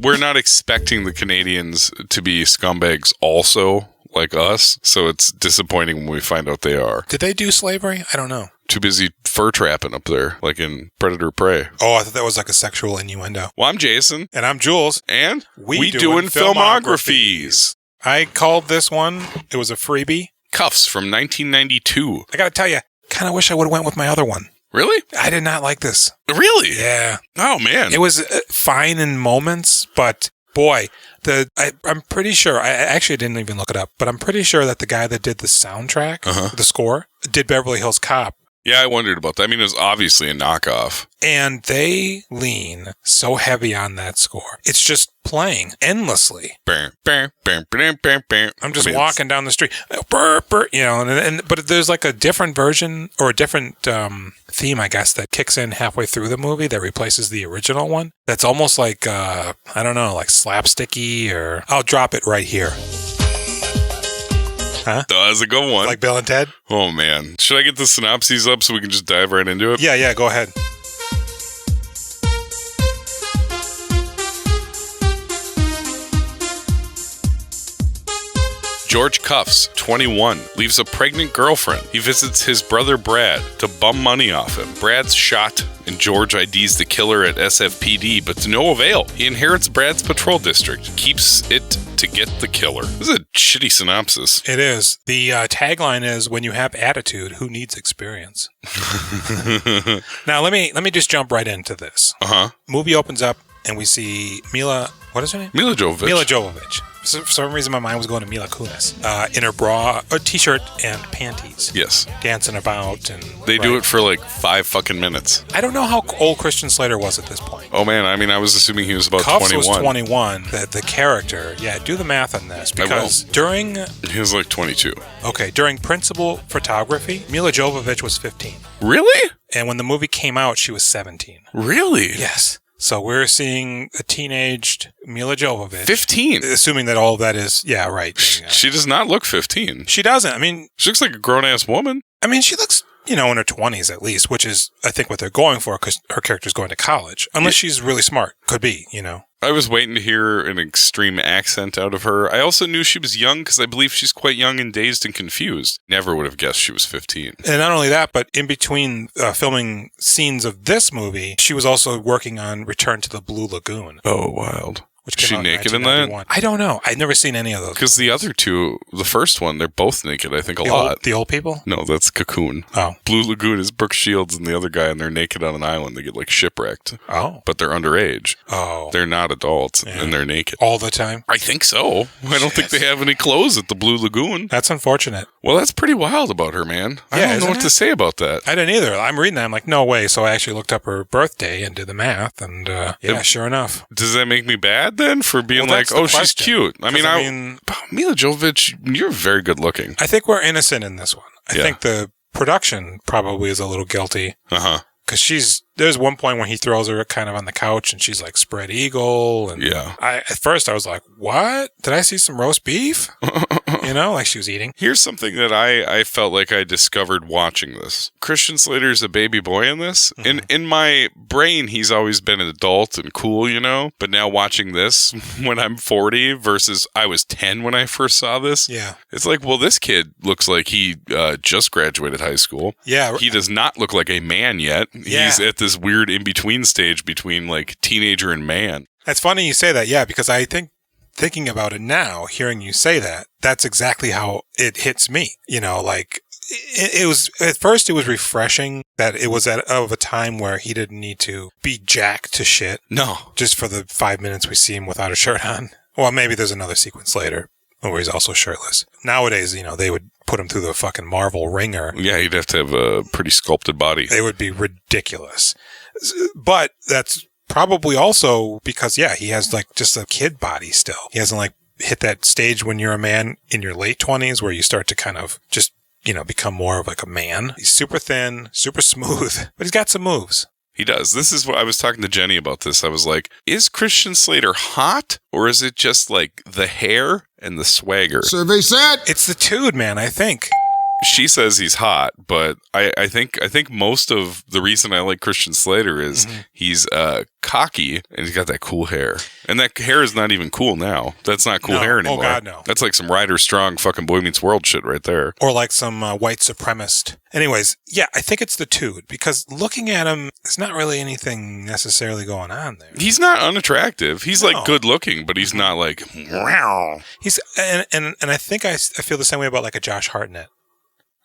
we're not expecting the Canadians to be scumbags also, like us, so it's disappointing when we find out they are. Did they do slavery? I don't know. Too busy fur trapping up there, like in Predator Prey. Oh, I thought that was like a sexual innuendo. Well, I'm Jason. And I'm Jules. And we doing filmographies. I called this one, it was a freebie. Kuffs from 1992. I gotta tell you, kind of wish I would have went with my other one. Really? I did not like this. Really? Yeah. Oh, man. It was fine in moments, but boy, I'm pretty sure, I actually didn't even look it up, but I'm pretty sure that the guy that did the soundtrack, the score, did Beverly Hills Cop. Yeah, I wondered about that. I mean, it was obviously a knockoff. And they lean so heavy on that score. It's just playing endlessly. I'm just walking down the street, you know, but there's like a different version or a different theme, I guess, that kicks in halfway through the movie that replaces the original one. That's almost like, I don't know, like slapsticky, or I'll drop it right here. Huh? That was a good one. Like Bill and Ted? Oh, man. Should I get the synopses up so we can just dive right into it? Yeah, go ahead. George Kuffs, 21, leaves a pregnant girlfriend. He visits his brother Brad to bum money off him. Brad's shot, and George IDs the killer at SFPD, but to no avail. He inherits Brad's patrol district, keeps it to get the killer. This is a shitty synopsis. It is. The tagline is, when you have attitude, who needs experience? Now, let me just jump right into this. Movie opens up, and we see Mila, what is her name? Mila Jovovich. Mila Jovovich. For some reason, my mind was going to Mila Kunis. In her bra, a t-shirt, and panties. Yes. Dancing about. And they do it for like 5 fucking minutes. I don't know how old Christian Slater was at this point. Oh, man. I mean, I was assuming he was about Kuffs 21. was 21. The character. Yeah, do the math on this. Because during... He was like 22. Okay, during principal photography, Mila Jovovich was 15. Really? And when the movie came out, she was 17. Really? Yes. So we're seeing a teenaged Mila Jovovich. 15. Assuming that all of that is, yeah, right. She does not look 15. She doesn't. I mean... She looks like a grown-ass woman. I mean, she looks, you know, in her 20s at least, which is, I think, what they're going for, because her character's going to college. Unless she's really smart. Could be, you know. I was waiting to hear an extreme accent out of her. I also knew she was young because I believe she's quite young and dazed and confused. Never would have guessed she was 15. And not only that, but in between filming scenes of this movie, she was also working on Return to the Blue Lagoon. Oh, wild. Which Is she naked in that? I don't know. I've never seen any of those. Because the other two, the first one, they're both naked, I think, a lot. The old people? No, that's Cocoon. Oh. Blue Lagoon is Brooke Shields and the other guy, and they're naked on an island. They get, like, shipwrecked. Oh. But they're underage. Oh. They're not adults, and they're naked. All the time? I think so. I don't think they have any clothes at the Blue Lagoon. That's unfortunate. Well, that's pretty wild about her, man. I don't know what to say about that. I didn't either. I'm reading that. I'm like, no way. So I actually looked up her birthday and did the math, and sure enough. Does that make me bad, then, for being like, oh, she's cute? I mean, Mila Jovovich, you're very good looking. I think we're innocent in this one. I think the production probably is a little guilty. Because there's one point when he throws her kind of on the couch and she's like spread eagle. And at first I was like, what? Did I see some roast beef? You know, like she was eating. Here's something that I felt like I discovered watching this. Christian Slater's a baby boy in this. In my brain, he's always been an adult and cool, you know? But now watching this when I'm 40 versus I was 10 when I first saw this. Yeah. It's like, well, this kid looks like he just graduated high school. Yeah. He does not look like a man yet. Yeah. He's at this weird in-between stage between like teenager and man. It's funny you say that, yeah, because I think thinking about it now, hearing you say that, that's exactly how it hits me. You know, like it was, at first it was refreshing that it was of a time where he didn't need to be jacked to shit. No. Just for the 5 minutes we see him without a shirt on. Well, maybe there's another sequence later where he's also shirtless. Nowadays, you know, they would put him through the fucking Marvel ringer. Yeah, he'd have to have a pretty sculpted body. It would be ridiculous. But that's probably also because, he has like just a kid body still. He hasn't like hit that stage when you're a man in your late 20s where you start to kind of just, you know, become more of like a man. He's super thin, super smooth, but he's got some moves. He does. This is what I was talking to Jenny about this. I was like, is Christian Slater hot or is it just like the hair and the swagger? Survey said it's the dude, man, I think. she says he's hot, but I think most of the reason I like Christian Slater is he's cocky and he's got that cool hair. And that hair is not even cool now. That's not cool hair anymore. Oh, God, no. That's like some Ryder Strong fucking Boy Meets World shit right there. Or like some white supremacist. Anyways, yeah, I think it's the two, because looking at him, there's not really anything necessarily going on there. He's not unattractive. He's like good looking, but he's not like, wow. He's and I think I feel the same way about like a Josh Hartnett.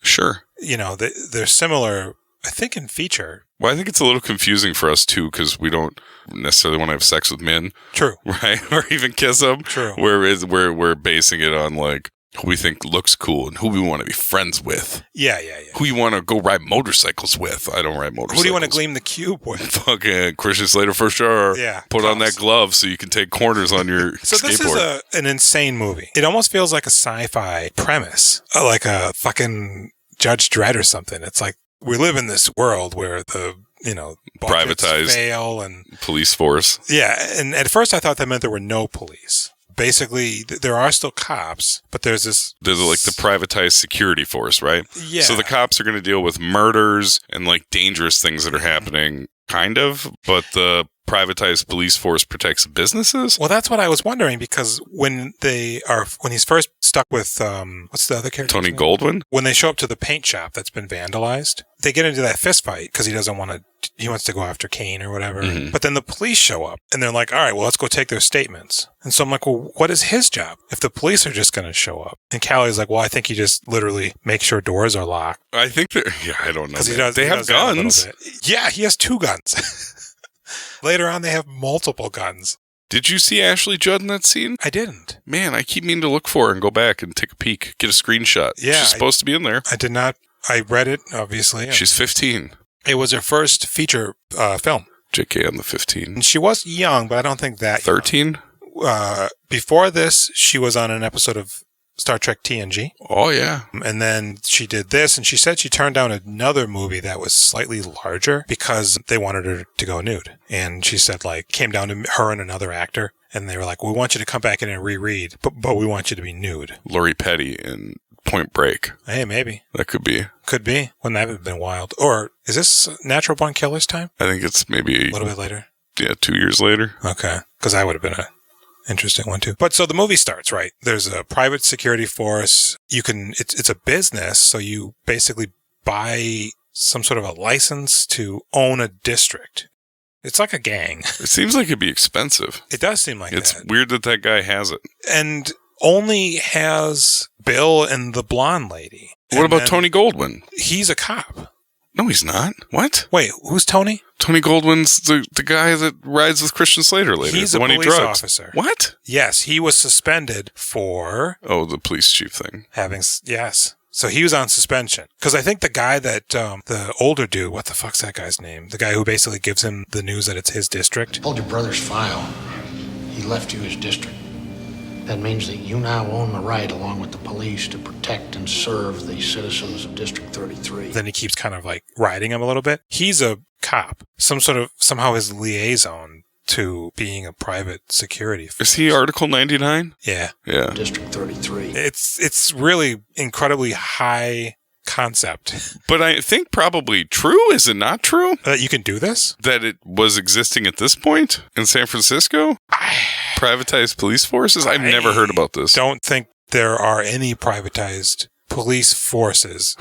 Sure. You know, they're similar, I think, in feature. Well, I think it's a little confusing for us, too, because we don't necessarily want to have sex with men. True. Right? Or even kiss them. True. Whereas we're basing it on, like, who we think looks cool and who we want to be friends with. Yeah. Who you want to go ride motorcycles with. I don't ride motorcycles. Who do you want to gleam the cube with? Fucking Christian Slater for sure. Yeah. Put on that glove so you can take corners on your So skateboard. this is an insane movie. It almost feels like a sci-fi premise. Like a fucking Judge Dredd or something. It's like we live in this world where the, privatized fail and police force. Yeah. And at first I thought that meant there were no police. Basically, there are still cops, but there's like the privatized security force, right? Yeah. So the cops are going to deal with murders and like dangerous things that are happening, kind of, but the privatized police force protects businesses? Well, that's what I was wondering, because when he's first stuck with, what's the other character? Tony Goldwyn? When they show up to the paint shop that's been vandalized, they get into that fist fight because he wants to go after Kane or whatever. Mm-hmm. But then the police show up and they're like, all right, well, let's go take their statements. And so I'm like, well, what is his job if the police are just going to show up? And Callie's like, well, I think he just literally makes sure doors are locked. I think I don't know. Because they have guns. Yeah, he has 2 guns. Later on, they have multiple guns. Did you see Ashley Judd in that scene? I didn't. Man, I keep meaning to look for her and go back and take a peek, get a screenshot. Yeah, she's supposed to be in there. I did not. I read it, obviously. She's 15. It was her first feature film. JK on the 15. And she was young, but I don't think that 13? Before this, she was on an episode of Star Trek TNG. Oh, yeah. And then she did this, and she said she turned down another movie that was slightly larger because they wanted her to go nude. And she said, like, came down to her and another actor, and they were like, we want you to come back in and reread, but we want you to be nude. Lori Petty in Point Break. Hey, maybe. That could be. Could be. Wouldn't that have been wild? Or is this Natural Born Killers time? I think it's maybe a little bit later. Yeah, 2 years later. Okay. Because that would have been a interesting one too. But so the movie starts, right? There's a private security force. It's a business. So you basically buy some sort of a license to own a district. It's like a gang. It seems like it'd be expensive. It does seem like it's that. It's weird that guy has it. And only has Bill and the blonde lady. What about Tony Goldwyn? He's a cop. No, he's not. What? Wait, who's Tony? Tony Goldwyn's the guy that rides with Christian Slater later. He's a police officer. What? Yes, he was suspended for... Oh, the police chief thing. Yes. So he was on suspension. Because I think the guy that, the older dude, what the fuck's that guy's name? The guy who basically gives him the news that it's his district. Pulled your brother's file. He left you his district. That means that you now own the right, along with the police, to protect and serve the citizens of District 33. Then he keeps kind of like riding him a little bit. He's a cop. Somehow his liaison to being a private security force. Is he Article 99? Yeah. District 33. It's really incredibly high concept. But I think probably true. Is it not true? That you can do this? That it was existing at this point in San Francisco? Privatized police forces? I've never heard about this. Don't think there are any privatized police forces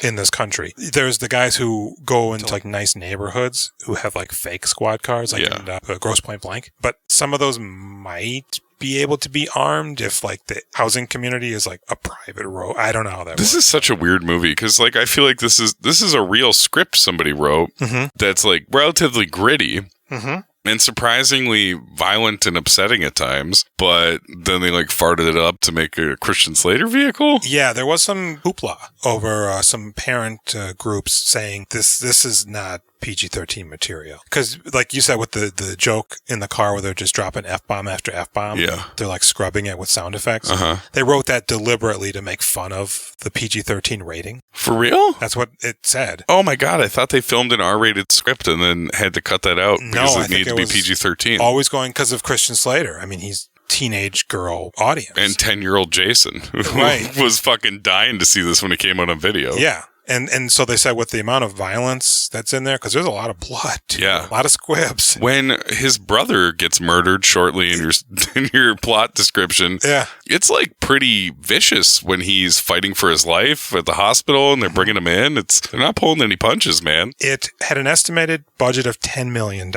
in this country. There's the guys who go into like nice neighborhoods who have like fake squad cars, like in Grosse Pointe Blank. But some of those might be able to be armed if like the housing community is like a private road. I don't know how that works. This is such a weird movie because like I feel like this is a real script somebody wrote that's like relatively gritty. Mm-hmm. And surprisingly violent and upsetting at times, but then they like farted it up to make a Christian Slater vehicle. Yeah, there was some hoopla over some parent groups saying this is not PG-13 material. Because like you said with the joke in the car where they're just dropping F-bomb after F-bomb. Yeah. They're like scrubbing it with sound effects. Uh-huh. They wrote that deliberately to make fun of the PG-13 rating. For real? That's what it said. Oh my God, I thought they filmed an R-rated script and then had to cut that out because it needed to be PG-13. Always going because of Christian Slater. I mean, he's teenage girl audience. And 10-year-old Jason, who was fucking dying to see this when it came out on video. Yeah. And so they said with the amount of violence that's in there, because there's a lot of blood, too, a lot of squibs. When his brother gets murdered shortly in your plot description, it's like pretty vicious when he's fighting for his life at the hospital and they're bringing him in. They're not pulling any punches, man. It had an estimated budget of $10 million.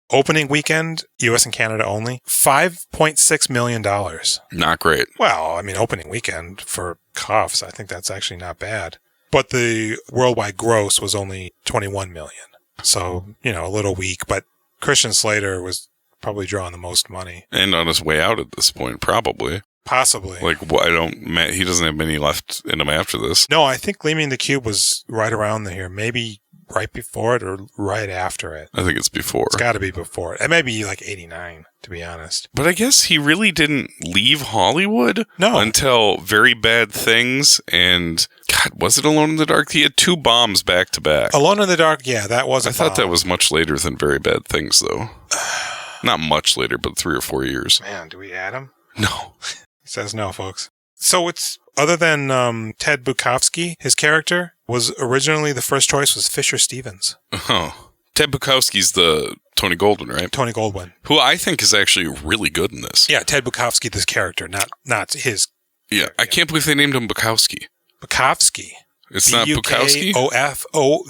Opening weekend, U.S. and Canada only, $5.6 million. Not great. Well, I mean, opening weekend for Kuffs, I think that's actually not bad. But the worldwide gross was only $21 million. So, a little weak. But Christian Slater was probably drawing the most money. And on his way out at this point, probably. Possibly. He doesn't have many left in him after this. No, I think Gleaming the Cube was right around here. Maybe right before it or right after it. I think it's before. It's got to be before it. It may be like 89, to be honest. But I guess he really didn't leave Hollywood until Very Bad Things and, God, was it Alone in the Dark? He had 2 bombs back to back. Alone in the Dark, yeah, that was a bomb. I thought that was much later than Very Bad Things, though. Not much later, but 3 or 4 years. Man, do we add him? No. He says no, folks. So it's, other than Ted Bukowski, his character was originally, the first choice was Fisher Stevens. Oh. Ted Bukowski's the Tony Goldwyn, right? Tony Goldwyn. Who I think is actually really good in this. Yeah, Ted Bukowski, this character, not his. Yeah, I can't believe they named him Bukowski. Bukowski. It's not Bukowski? Bukofsky. Bukowski. Oh,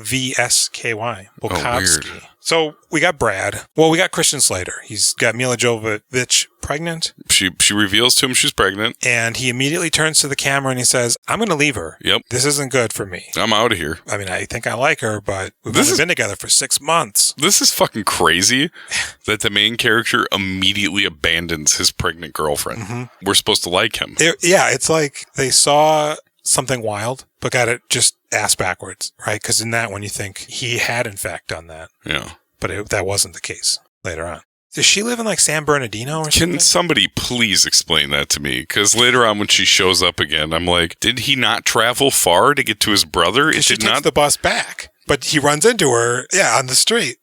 weird. So we got Brad. Well, we got Christian Slater. He's got Mila Jovovich pregnant. She reveals to him she's pregnant. And he immediately turns to the camera and he says, I'm going to leave her. Yep. This isn't good for me. I'm out of here. I mean, I think I like her, but we've only been together for 6 months. This is fucking crazy that the main character immediately abandons his pregnant girlfriend. Mm-hmm. We're supposed to like him. It's like they saw something wild, but got it just ass backwards, right? Because in that one, you think he had, in fact, done that. Yeah. But that wasn't the case later on. Does she live in like San Bernardino or something? Can somebody please explain that to me? Because later on when she shows up again, I'm like, did he not travel far to get to his brother? She takes the bus back, but he runs into her, on the street.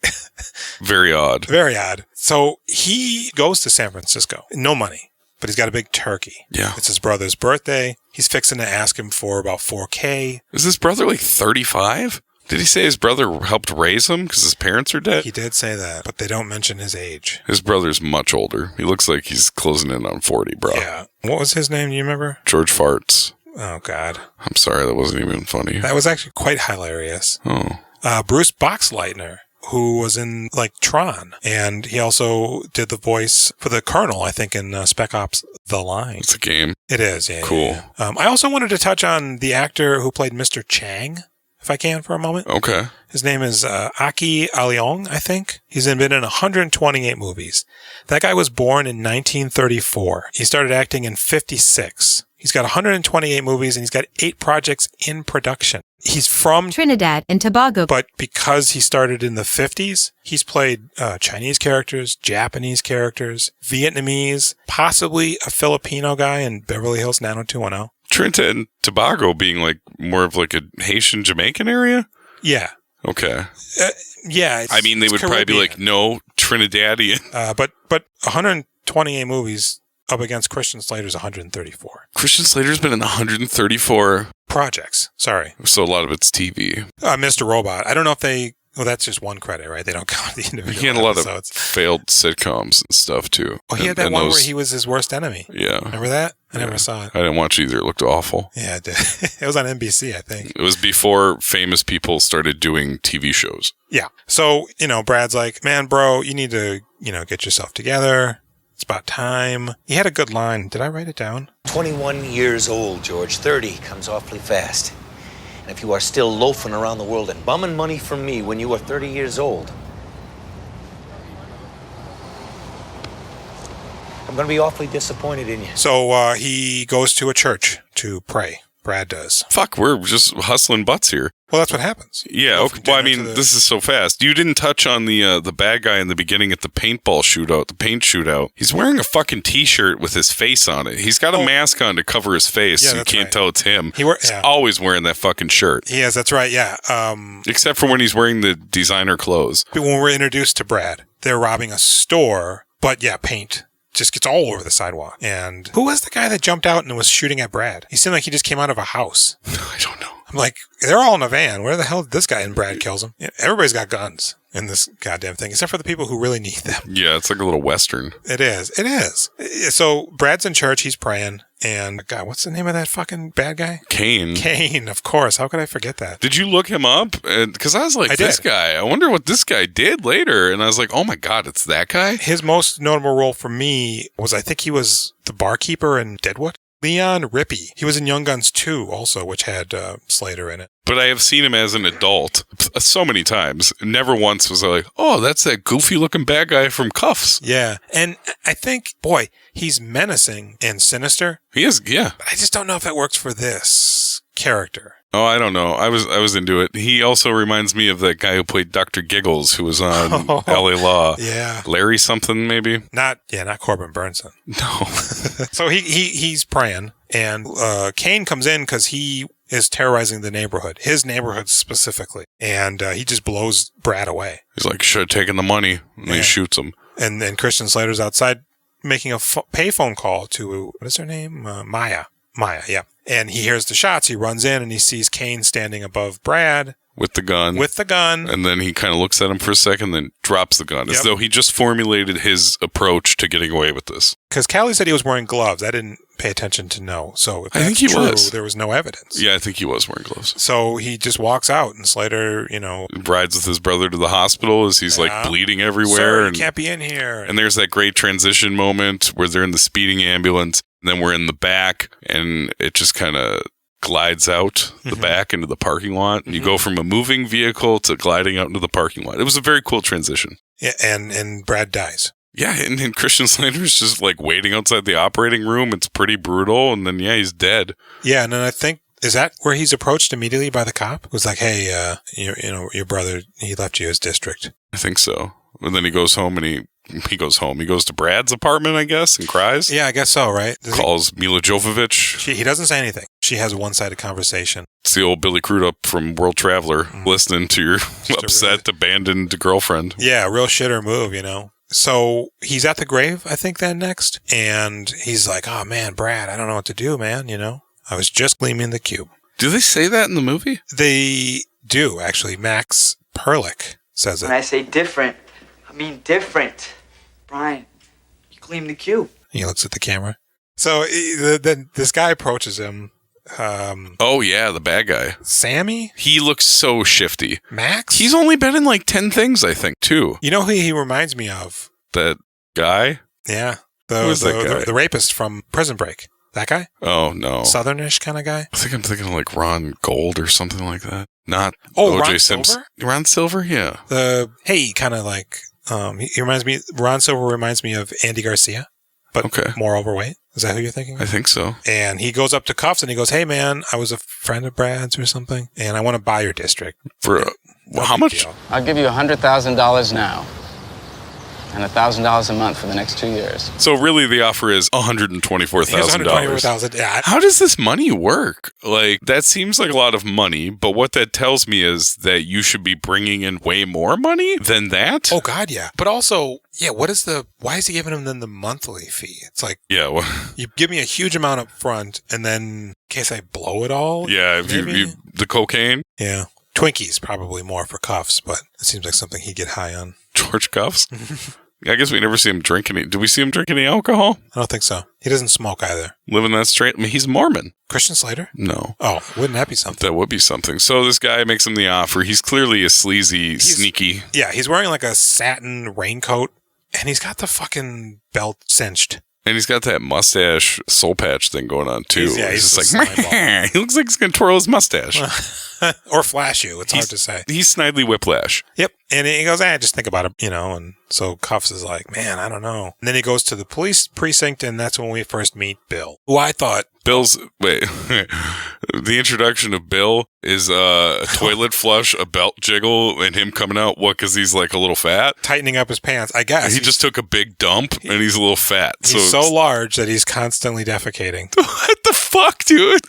Very odd. Very odd. So he goes to San Francisco. No money. But he's got a big turkey. Yeah. It's his brother's birthday. He's fixing to ask him for about $4,000. Is his brother like 35? Did he say his brother helped raise him because his parents are dead? He did say that, but they don't mention his age. His brother's much older. He looks like he's closing in on 40, bro. Yeah. What was his name? Do you remember? George Farts. Oh, God. I'm sorry. That wasn't even funny. That was actually quite hilarious. Oh. Bruce Boxleitner, who was in like Tron, and he also did the voice for the Colonel, I think, in Spec Ops: The Line. It's a game. It is, yeah. Cool. Yeah. I also wanted to touch on the actor who played Mr. Chang, if I can, for a moment. Okay. His name is Aki Aleong, I think. He's been in 128 movies. That guy was born in 1934. He started acting in 56. He's got 128 movies, and he's got 8 projects in production. He's from Trinidad and Tobago. But because he started in the 50s, he's played Chinese characters, Japanese characters, Vietnamese, possibly a Filipino guy in Beverly Hills 90210. Trinidad and Tobago being like more of like a Haitian Jamaican area? Yeah. Okay. Yeah. I mean, they would Caribbean. probably be like, no, Trinidadian. But 128 movies up against Christian Slater's 134. Christian Slater's been in 134 projects. Sorry. So a lot of it's TV. Mr. Robot. I don't know if they... Well, that's just one credit, right? They don't count the individual He had a lot episodes. of failed sitcoms and stuff, too. Oh, he had that one where he was his worst enemy. Yeah. Remember that? I never saw it. I didn't watch either. It looked awful. Yeah, it did. It was on NBC, I think. It was before famous people started doing TV shows. Yeah. So, Brad's like, man, bro, you need to, get yourself together. It's about time. He had a good line. Did I write it down? 21 years old, George. 30 comes awfully fast. And if you are still loafing around the world and bumming money from me when you are 30 years old, I'm going to be awfully disappointed in you. So he goes to a church to pray. Brad does. Fuck, we're just hustling butts here. Well, that's what happens. Yeah, okay. Well, I mean, this is so fast. You didn't touch on the bad guy in the beginning at the paintball shootout, the paint shootout. He's wearing a fucking T-shirt with his face on it. He's got a mask on to cover his face, so you can't tell it's him. He's always wearing that fucking shirt. He is, that's right, yeah. Except for when he's wearing the designer clothes. When we're introduced to Brad, they're robbing a store, but paint just gets all over the sidewalk. And who was the guy that jumped out and was shooting at Brad? He seemed like he just came out of a house. I don't know. I'm like, they're all in a van. Where the hell did this guy? And Brad kills him. Yeah, everybody's got guns in this goddamn thing, except for the people who really need them. Yeah, it's like a little Western. It is. So Brad's in church. He's praying. And God, what's the name of that fucking bad guy? Kane, of course. How could I forget that? Did you look him up? Because I was like, this guy, I wonder what this guy did later. And I was like, oh my God, it's that guy? His most notable role for me was, I think he was the barkeeper in Deadwood. Leon Rippey. He was in Young Guns 2 also, which had Slater in it. But I have seen him as an adult so many times. Never once was I like, oh, that's that goofy looking bad guy from Kuffs. Yeah. And I think, boy, he's menacing and sinister. He is, yeah. But I just don't know if it works for this character. Oh, I don't know. I was into it. He also reminds me of that guy who played Dr. Giggles, who was on LA Law. Yeah. Larry something, maybe? Not Corbin Burnson. No. So he's praying, and Kane comes in because he is terrorizing the neighborhood, his neighborhood specifically, and he just blows Brad away. He's like, should have taken the money, and he shoots him. And then Christian Slater's outside making a payphone call to, what is her name? Maya, yeah. And he hears the shots. He runs in and he sees Kane standing above Brad. With the gun. And then he kind of looks at him for a second, then drops the gun. As though he just formulated his approach to getting away with this. Because Callie said he was wearing gloves. I didn't pay attention to know. So if I think he was. There was no evidence. Yeah, I think he was wearing gloves. So he just walks out, and Slater, rides with his brother to the hospital as he's like bleeding everywhere. Sir, you can't be in here. And there's that great transition moment where they're in the speeding ambulance, and then we're in the back, and it just kind of glides out the back into the parking lot. And you go from a moving vehicle to gliding out into the parking lot. It was a very cool transition. Yeah, and Brad dies. Yeah, and Christian Slater's just like waiting outside the operating room. It's pretty brutal. And then, he's dead. Yeah, and then I think, is that where he's approached immediately by the cop? Who's like, hey, your brother, he left you his district. I think so. And then he goes home and he goes home. He goes to Brad's apartment, I guess, and cries. Yeah, I guess so, right? Calls Mila Jovovich. He doesn't say anything. She has a one-sided conversation. It's the old Billy Crudup from World Traveler listening to your upset, abandoned girlfriend. Yeah, real shitter move, So he's at the grave, I think, then next. And he's like, oh, man, Brad, I don't know what to do, man, I was just gleaming the cube. Do they say that in the movie? They do, actually. Max Perlich says it. When I say different, I mean different. Brian, you gleam the cube. He looks at the camera. So then this guy approaches him. The bad guy. Sammy? He looks so shifty. Max? He's only been in like 10 things, I think, too. You know who he reminds me of? That guy? Yeah. Who is that guy? The rapist from Prison Break. That guy? Oh, no. Southernish kind of guy? I think I'm thinking of like Ron Gold or something like that. Not O.J. Ron Simpson. Silver? Ron Silver, yeah. Kind of like, he reminds me, Ron Silver reminds me of Andy Garcia, but more overweight. Is that who you're thinking of? I think so. And he goes up to Kuffs and he goes, hey man, I was a friend of Brad's or something, and I want to buy your district. For how much? Deal. I'll give you $100,000 now. And $1,000 a month for the next 2 years. So really, the offer is $124,000. Yeah. How does this money work? Like, that seems like a lot of money, but what that tells me is that you should be bringing in way more money than that. Oh God, yeah. But also, why is he giving him then the monthly fee? It's like, you give me a huge amount up front, and then in case I blow it all. Yeah, the cocaine. Yeah. Twinkies probably more for Kuffs, but it seems like something he'd get high on. George Kuffs? I guess we never see him drink any. Do we see him drink any alcohol? I don't think so. He doesn't smoke either. Living that straight. I mean, he's Mormon. Christian Slater? No. Oh, wouldn't that be something? That would be something. So this guy makes him the offer. He's clearly a sleazy, sneaky. Yeah, he's wearing like a satin raincoat, and he's got the fucking belt cinched. And he's got that mustache soul patch thing going on, too. He's just like, he looks like he's going to twirl his mustache. Or flash you. It's hard to say. He's Snidely Whiplash. Yep. And he goes, just think about it, and so Kuffs is like, man, I don't know. And then he goes to the police precinct, and that's when we first meet Bill, who I thought... the introduction of Bill is a toilet flush, a belt jiggle, and him coming out, because he's like a little fat? Tightening up his pants, I guess. He just took a big dump, and he's a little fat. He's so large that he's constantly defecating. What the fuck, dude?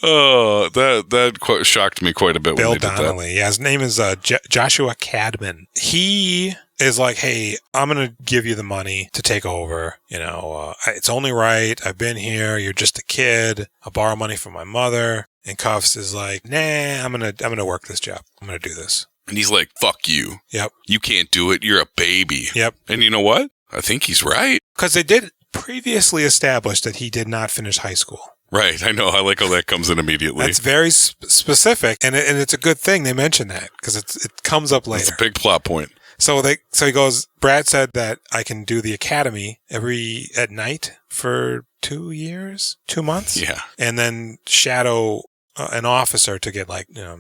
Oh, that shocked me quite a bit. Bill when they Donnelly. did that. Yeah, his name is Joshua Cadman. He is like, hey, I'm going to give you the money to take over. It's only right. I've been here. You're just a kid. I'll borrow money from my mother. And Kuffs is like, nah, I'm gonna work this job. I'm going to do this. And he's like, fuck you. Yep. You can't do it. You're a baby. Yep. And you know what? I think he's right. Because they did previously establish that he did not finish high school. Right. I know. I like how that comes in immediately. That's very specific. And it's a good thing they mention that because it comes up later. It's a big plot point. So he goes, Brad said that I can do the academy at night for 2 months. Yeah. And then shadow an officer to get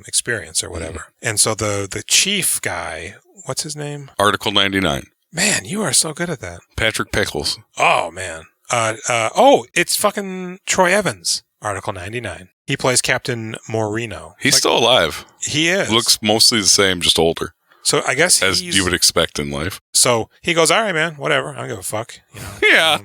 experience or whatever. Mm-hmm. And so the chief guy, what's his name? Article 99. Man, you are so good at that. Patrick Pickles. Oh, man. It's fucking Troy Evans, Article 99. He plays Captain Moreno. He's still alive. He is. Looks mostly the same, just older. So I guess as you would expect in life. So he goes, all right, man, whatever. I don't give a fuck. Yeah.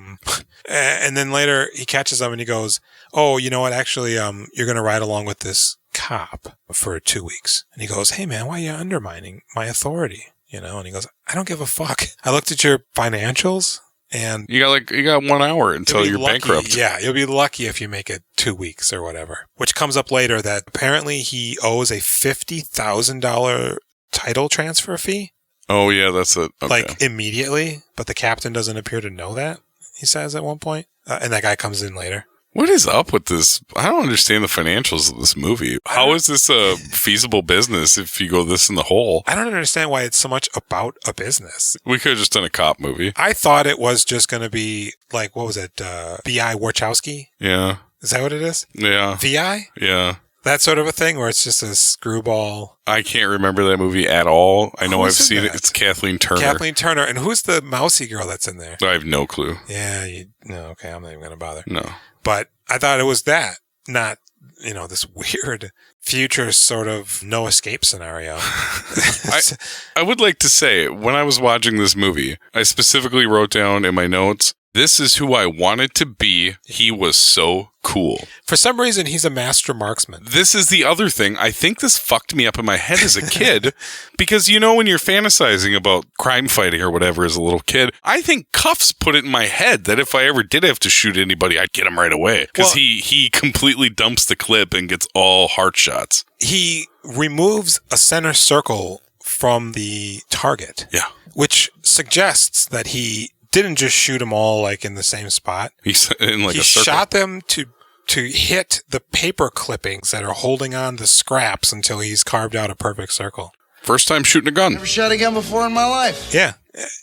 And then later he catches them and he goes, oh, you know what? Actually, you're going to ride along with this cop for 2 weeks. And he goes, hey, man, why are you undermining my authority? And he goes, I don't give a fuck. I looked at your financials and you got 1 hour until you're bankrupt. Yeah. You'll be lucky if you make it 2 weeks or whatever, which comes up later that apparently he owes a $50,000 title transfer fee. Oh, yeah. That's it. Okay. Immediately. But the captain doesn't appear to know that, he says at one point. And that guy comes in later. What is up with this? I don't understand the financials of this movie. How is this a feasible business if you go this in the hole? I don't understand why it's so much about a business. We could have just done a cop movie. I thought it was just going to be what was it? B.I. Warchowski? Yeah. Is that what it is? Yeah. V.I.? Yeah. That sort of a thing where it's just a screwball. I can't remember that movie at all. I know I've seen it. It's Kathleen Turner. And who's the mousy girl that's in there? I have no clue. Yeah. Okay. I'm not even going to bother. No. But I thought it was that, not, this weird future sort of no escape scenario. I would like to say, when I was watching this movie, I specifically wrote down in my notes, this is who I wanted to be. He was so cool. For some reason, he's a master marksman. This is the other thing. I think this fucked me up in my head as a kid because, when you're fantasizing about crime fighting or whatever as a little kid, I think Kuffs put it in my head that if I ever did have to shoot anybody, I'd get him right away because he completely dumps the clip and gets all heart shots. He removes a center circle from the target. Yeah. Which suggests that he didn't just shoot them all in the same spot. He's in a circle. Shot them to hit the paper clippings that are holding on the scraps until he's carved out a perfect circle. First time shooting a gun. Never shot a gun before in my life. Yeah.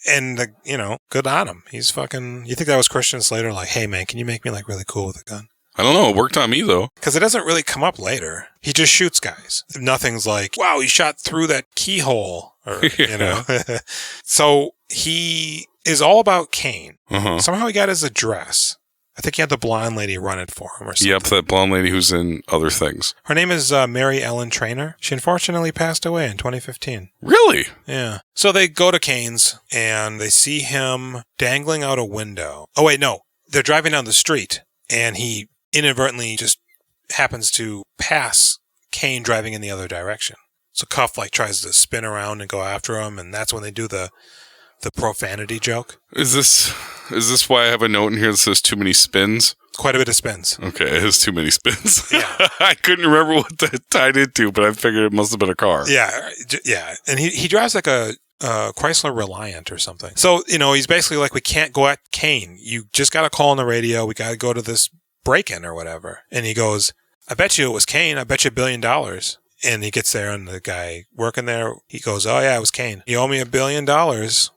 And, good on him. He's fucking... You think that was Christian Slater? Hey, man, can you make me really cool with a gun? I don't know. It worked on me, though. Because it doesn't really come up later. He just shoots guys. Nothing's wow, he shot through that keyhole. Or, So he is all about Kane. Uh-huh. Somehow he got his address. I think he had the blonde lady run it for him or something. Yep, that blonde lady who's in other things. Her name is Mary Ellen Trainor. She unfortunately passed away in 2015. Really? Yeah. So they go to Kane's and they see him dangling out a window. Oh, wait, no. They're driving down the street and he inadvertently just happens to pass Kane driving in the other direction. So Kuff tries to spin around and go after him, and that's when they do the profanity joke. Is this why I have a note in here that says too many spins? Quite a bit of spins. Okay, it has too many spins. Yeah. I couldn't remember what that tied into, but I figured it must have been a car. Yeah, yeah. And he drives a Chrysler Reliant or something. So, he's basically we can't go at Kane. You just got to call on the radio. We got to go to this break-in or whatever. And he goes, I bet you it was Kane. I bet you $1 billion. And he gets there and the guy working there, he goes, oh yeah, it was Kane. He owed me $1 billion,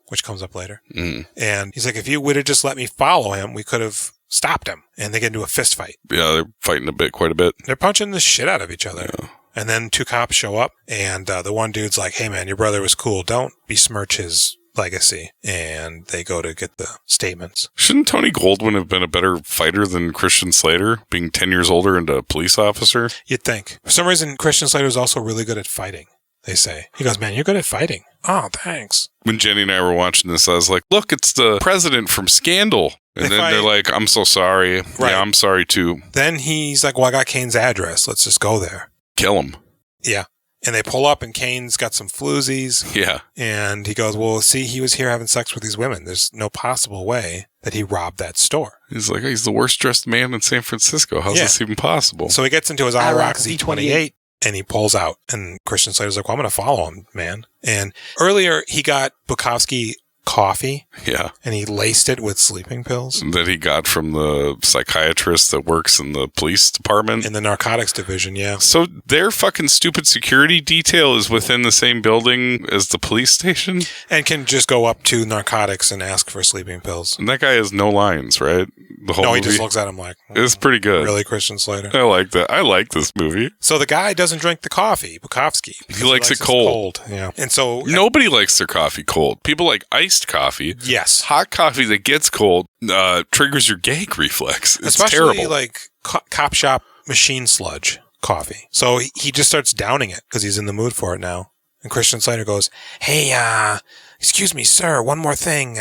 which comes up later. Mm. And he's like, if you would have just let me follow him, we could have stopped him. And they get into a fist fight. Yeah, they're fighting quite a bit. They're punching the shit out of each other. Yeah. And then 2 cops show up and the one dude's like, hey man, your brother was cool. Don't besmirch his legacy. And they go to get the statements. Shouldn't Tony Goldwyn have been a better fighter than Christian Slater, being 10 years older and a police officer? You'd think. For some reason, Christian Slater is also really good at fighting, they say. He goes, man, you're good at fighting. Oh, thanks. When Jenny and I were watching this, I was like, look, it's the president from Scandal. And then they're like, I'm so sorry. Right. Yeah, I'm sorry too. Then he's like, well, I got Kane's address. Let's just go there. Kill him. Yeah. And they pull up, and Kane's got some floozies. Yeah. And he goes, well, see, he was here having sex with these women. There's no possible way that he robbed that store. He's like, he's the worst dressed man in San Francisco. How's this even possible? So he gets into his IROC Z28, and he pulls out. And Christian Slater's like, well, I'm going to follow him, man. And earlier, he got Bukowski coffee. Yeah. And he laced it with sleeping pills. That he got from the psychiatrist that works in the police department. In the narcotics division, yeah. So their fucking stupid security detail is within the same building as the police station? And can just go up to narcotics and ask for sleeping pills. And that guy has no lines, right? The whole movie? He just looks at him like... It's pretty good. Really, Christian Slater? I like that. I like this movie. So the guy doesn't drink the coffee, Bukowski. He likes it cold. Yeah. And so... Nobody likes their coffee cold. People like iced coffee. Yes. Hot coffee that gets cold triggers your gag reflex. It's especially terrible. Like cop shop machine sludge coffee. So he just starts downing it because he's in the mood for it now. And Christian Slater goes, hey, excuse me, sir, one more thing.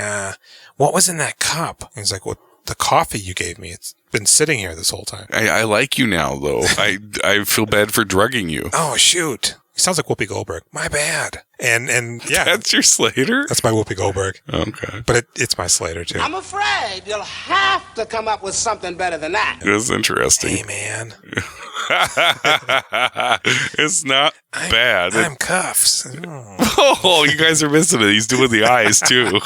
What was in that cup? And he's like, well, the coffee you gave me. It's been sitting here this whole time. I like you now, though. I feel bad for drugging you. Oh, shoot. He sounds like Whoopi Goldberg. My bad. And yeah. That's your Slater? That's my Whoopi Goldberg. Okay. But it's my Slater, too. I'm afraid you'll have to come up with something better than that. It was interesting. Hey, man. It's not bad. I'm Kuffs. Oh, you guys are missing it. He's doing the eyes, too.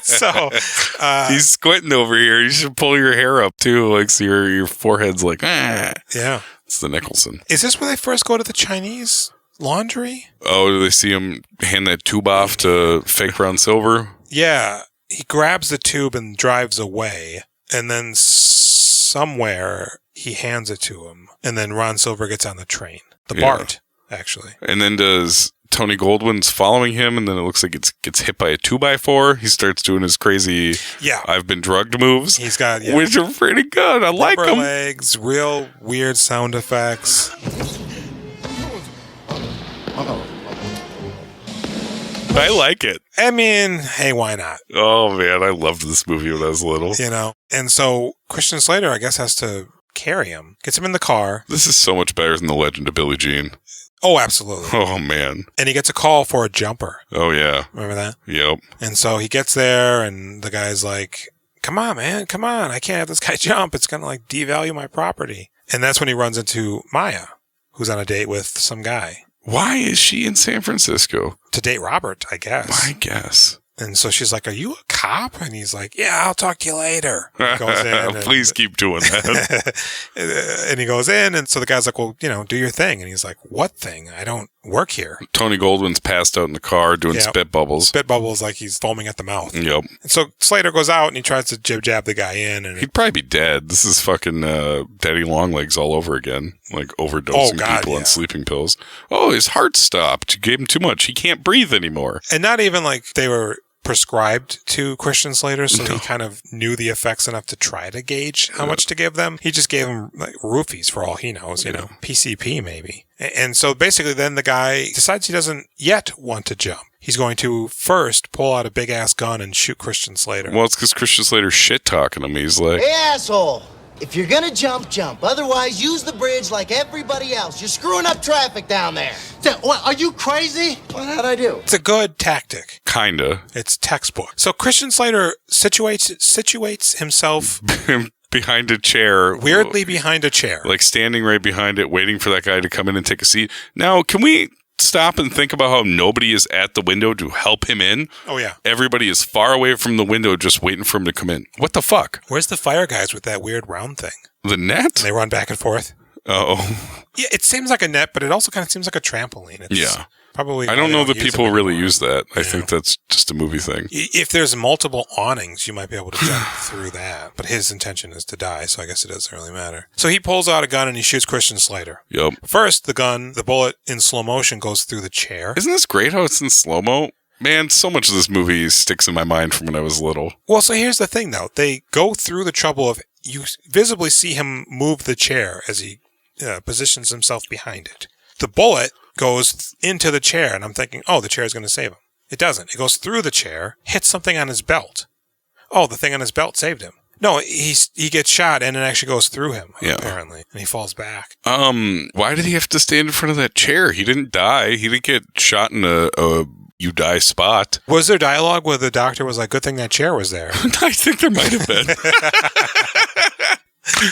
So, he's squinting over here. You should pull your hair up, too. Like, so your forehead's like, ah. Yeah. It's the Nicholson. Is this where they first go to the Chinese laundry? Oh, do they see him hand that tube off to fake Ron Silver? Yeah. He grabs the tube and drives away. And then somewhere he hands it to him. And then Ron Silver gets on the train. The BART, actually. And then does Tony Goldwyn's following him, and then it looks like it gets hit by a 2x4. He starts doing his crazy I've been drugged moves. He's got, which are pretty good. I like them. Legs, real weird sound effects. I like it. I mean, hey, why not? Oh, man, I loved this movie when I was little. You know, and so Christian Slater, I guess, has to carry him. Gets him in the car. This is so much better than The Legend of Billie Jean. Oh, absolutely. Oh, man. And he gets a call for a jumper. Oh, yeah. Remember that? Yep. And so he gets there, and the guy's like, come on, man, come on. I can't have this guy jump. It's going to, like, devalue my property. And that's when he runs into Maya, who's on a date with some guy. Why is she in San Francisco? To date Robert, I guess. I guess. And so she's like, are you a cop? And he's like, yeah, I'll talk to you later. He goes in Please keep doing that. And he goes in, and so the guy's like, well, you know, do your thing. And he's like, what thing? I don't work here. Tony Goldwyn's passed out in the car doing spit bubbles. Spit bubbles like he's foaming at the mouth. Yep. And so Slater goes out, and he tries to jib-jab the guy in. And he'd probably be dead. This is fucking Daddy Longlegs all over again. Like overdosing people on sleeping pills. Oh, his heart stopped. You gave him too much. He can't breathe anymore. And not even like they were prescribed to Christian Slater, so he kind of knew the effects enough to try to gauge how much to give them. He just gave them like roofies for all he knows, you know, PCP maybe. And so basically then the guy decides he doesn't yet want to jump. He's going to first pull out a big ass gun and shoot Christian Slater. Well, it's because Christian Slater's shit talking him. He's like, hey, asshole. If you're gonna jump, jump. Otherwise, use the bridge like everybody else. You're screwing up traffic down there. What, are you crazy? Well, how'd I do? It's a good tactic. Kinda. It's textbook. So Christian Slater situates himself behind a chair. Weirdly behind a chair. Like standing right behind it, waiting for that guy to come in and take a seat. Now, can we stop and think about how nobody is at the window to help him in? Oh, yeah. Everybody is far away from the window just waiting for him to come in. What the fuck? Where's the fire guys with that weird round thing? The net? And they run back and forth. Oh. Yeah, it seems like a net, but it also kind of seems like a trampoline. It's probably. I don't know that people really use that. I think that's just a movie thing. If there's multiple awnings, you might be able to jump through that. But his intention is to die, so I guess it doesn't really matter. So he pulls out a gun and he shoots Christian Slater. Yep. First, the bullet in slow motion goes through the chair. Isn't this great how it's in slow-mo? Man, so much of this movie sticks in my mind from when I was little. Well, so here's the thing, though. They go through the trouble of, you visibly see him move the chair as he positions himself behind it. The bullet goes into the chair, and I'm thinking, oh, the chair is going to save him. It doesn't. It goes through the chair, hits something on his belt. Oh, the thing on his belt saved him. No, he gets shot and it actually goes through him, apparently, and he falls back. Why did he have to stand in front of that chair? He didn't die. He didn't get shot in a you die spot. Was there dialogue where the doctor was like, good thing that chair was there? I think there might have been.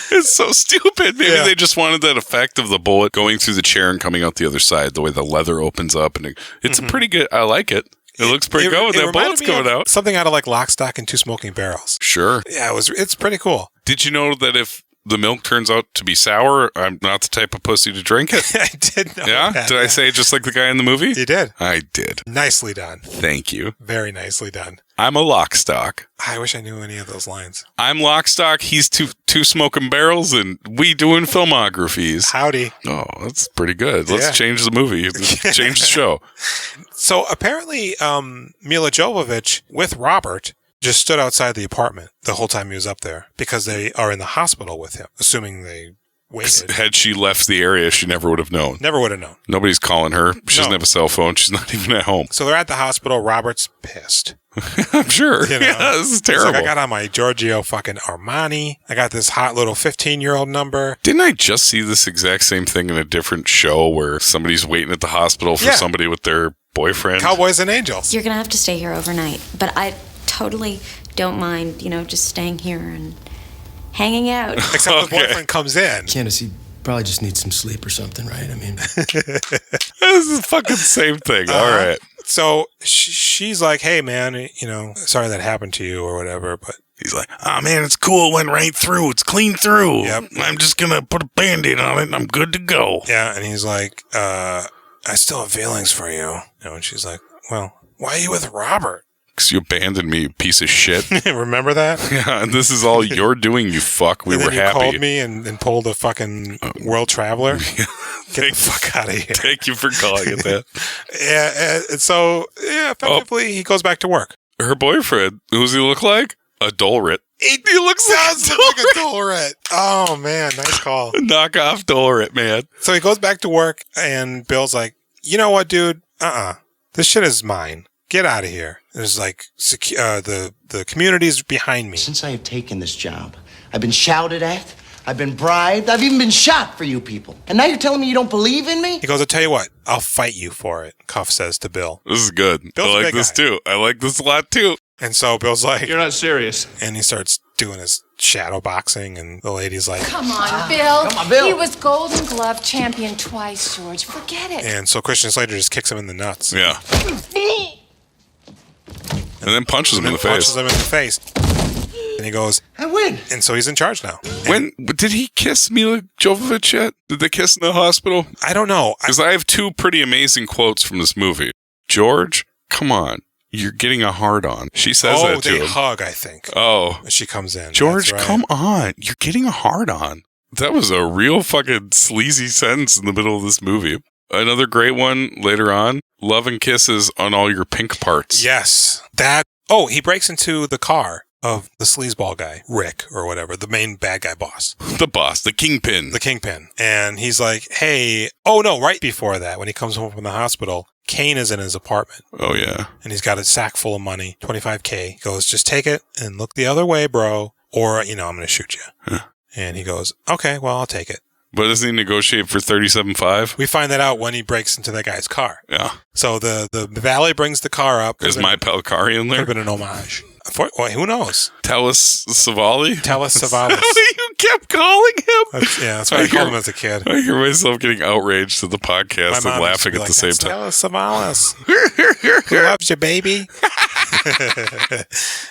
It's so stupid. Maybe they just wanted that effect of the bullet going through the chair and coming out the other side, the way the leather opens up. And it's a pretty good, I like it. It looks pretty good with that bullet's coming out. Something out of like Lock, Stock, and Two Smoking Barrels. Sure. Yeah, it's pretty cool. Did you know that if the milk turns out to be sour, I'm not the type of pussy to drink it? I did know that. Did I say it just like the guy in the movie? You did. I did. Nicely done. Thank you. Very nicely done. I'm a lockstock. I wish I knew any of those lines. I'm lockstock. He's two smoking barrels, and we doing filmographies. Howdy. Oh, that's pretty good. Let's change the movie. Change the show. So apparently, Mila Jovovich with Robert just stood outside the apartment the whole time he was up there because they are in the hospital with him, assuming they waited. Had she left the area, she never would have known. Never would have known. Nobody's calling her. She doesn't have a cell phone. She's not even at home. So they're at the hospital. Robert's pissed. I'm sure. You know? Yeah, this is terrible. Like, I got on my Giorgio fucking Armani. I got this hot little 15-year-old number. Didn't I just see this exact same thing in a different show where somebody's waiting at the hospital for somebody with their boyfriend? Cowboys and Angels. You're going to have to stay here overnight, but I totally don't mind, just staying here and hanging out. Except the boyfriend comes in. Candace, he probably just needs some sleep or something, right? I mean, this is the fucking same thing. All right. So she's like, hey, man, sorry that happened to you or whatever, but he's like, oh, man, it's cool. It went right through. It's clean through. Yep. I'm just going to put a Band-Aid on it and I'm good to go. Yeah. And he's like, I still have feelings for you. And she's like, well, why are you with Robert? Because you abandoned me, you piece of shit. Remember that? Yeah, and this is all you're doing, you fuck. We were happy. You called me and pulled a fucking World Traveler. Get the fuck out of here. Thank you for calling it that. And so, effectively, he goes back to work. Her boyfriend, who does he look like? A Dolrit. He looks like a Dolrit. Oh, man, nice call. Knock off Dolrit, man. So he goes back to work, and Bill's like, you know what, dude? This shit is mine. Get out of here. There's like the community's behind me. Since I have taken this job, I've been shouted at, I've been bribed, I've even been shot for you people. And now you're telling me you don't believe in me? He goes, I'll tell you what, I'll fight you for it, Kuff says to Bill. This is good. Bill's I like this too. I like this a lot too. And so Bill's like, you're not serious. And he starts doing his shadow boxing, and the lady's like, Come on, Bill. Come on, Bill. He was Golden Glove champion twice, George. Forget it. And so Christian Slater just kicks him in the nuts. Yeah. And then punches him in the face. And he goes, I win. And so he's in charge now. When did he kiss Mila Jovovich yet? Did they kiss in the hospital? I don't know. Because I have two pretty amazing quotes from this movie. George, come on. You're getting a hard on. She says that to him. They hug, I think. Oh. As she comes in. George, come on. You're getting a hard on. That was a real fucking sleazy sentence in the middle of this movie. Another great one later on. Love and kisses on all your pink parts. Yes. He breaks into the car of the sleazeball guy, Rick, or whatever, the main bad guy boss. The boss, the kingpin. The kingpin. And he's like, hey, oh no, right before that, when he comes home from the hospital, Kane is in his apartment. Oh, yeah. And he's got a sack full of money, $25K. He goes, just take it and look the other way, bro, or, I'm going to shoot you. Huh. And he goes, okay, well, I'll take it. But doesn't he negotiate for $37,500? We find that out when he breaks into that guy's car. Yeah. So the valet brings the car up. Is my pal Kari in there? Could have been an homage. Who knows? Telus Savali? Telus Savalas. You kept calling him? That's what I called him as a kid. I hear myself getting outraged at the podcast and laughing at the same time. Telus Savalas. Who loves you, baby?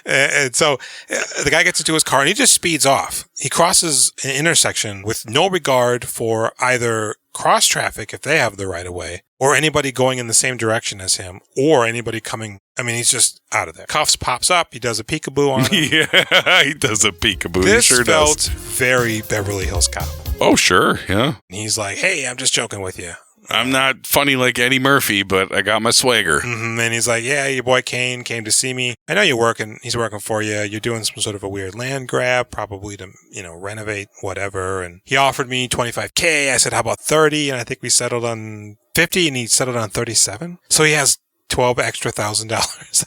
And so the guy gets into his car and he just speeds off. He crosses an intersection with no regard for either cross traffic if they have the right of way, or anybody going in the same direction as him, or anybody coming. I mean, he's just out of there. Kuffs pops up. He does a peekaboo on him. Yeah, he does a peekaboo. This he sure felt does. very Beverly Hills Cop. Oh, sure. Yeah. And he's like, hey, I'm just joking with you. I'm not funny like Eddie Murphy, but I got my swagger. Mm-hmm. And he's like, yeah, your boy Kane came to see me. I know you're working. He's working for you. You're doing some sort of a weird land grab, probably to, renovate whatever. And he offered me $25K. I said, how about 30? And I think we settled on 50 and he settled on 37. So he has $12,000 extra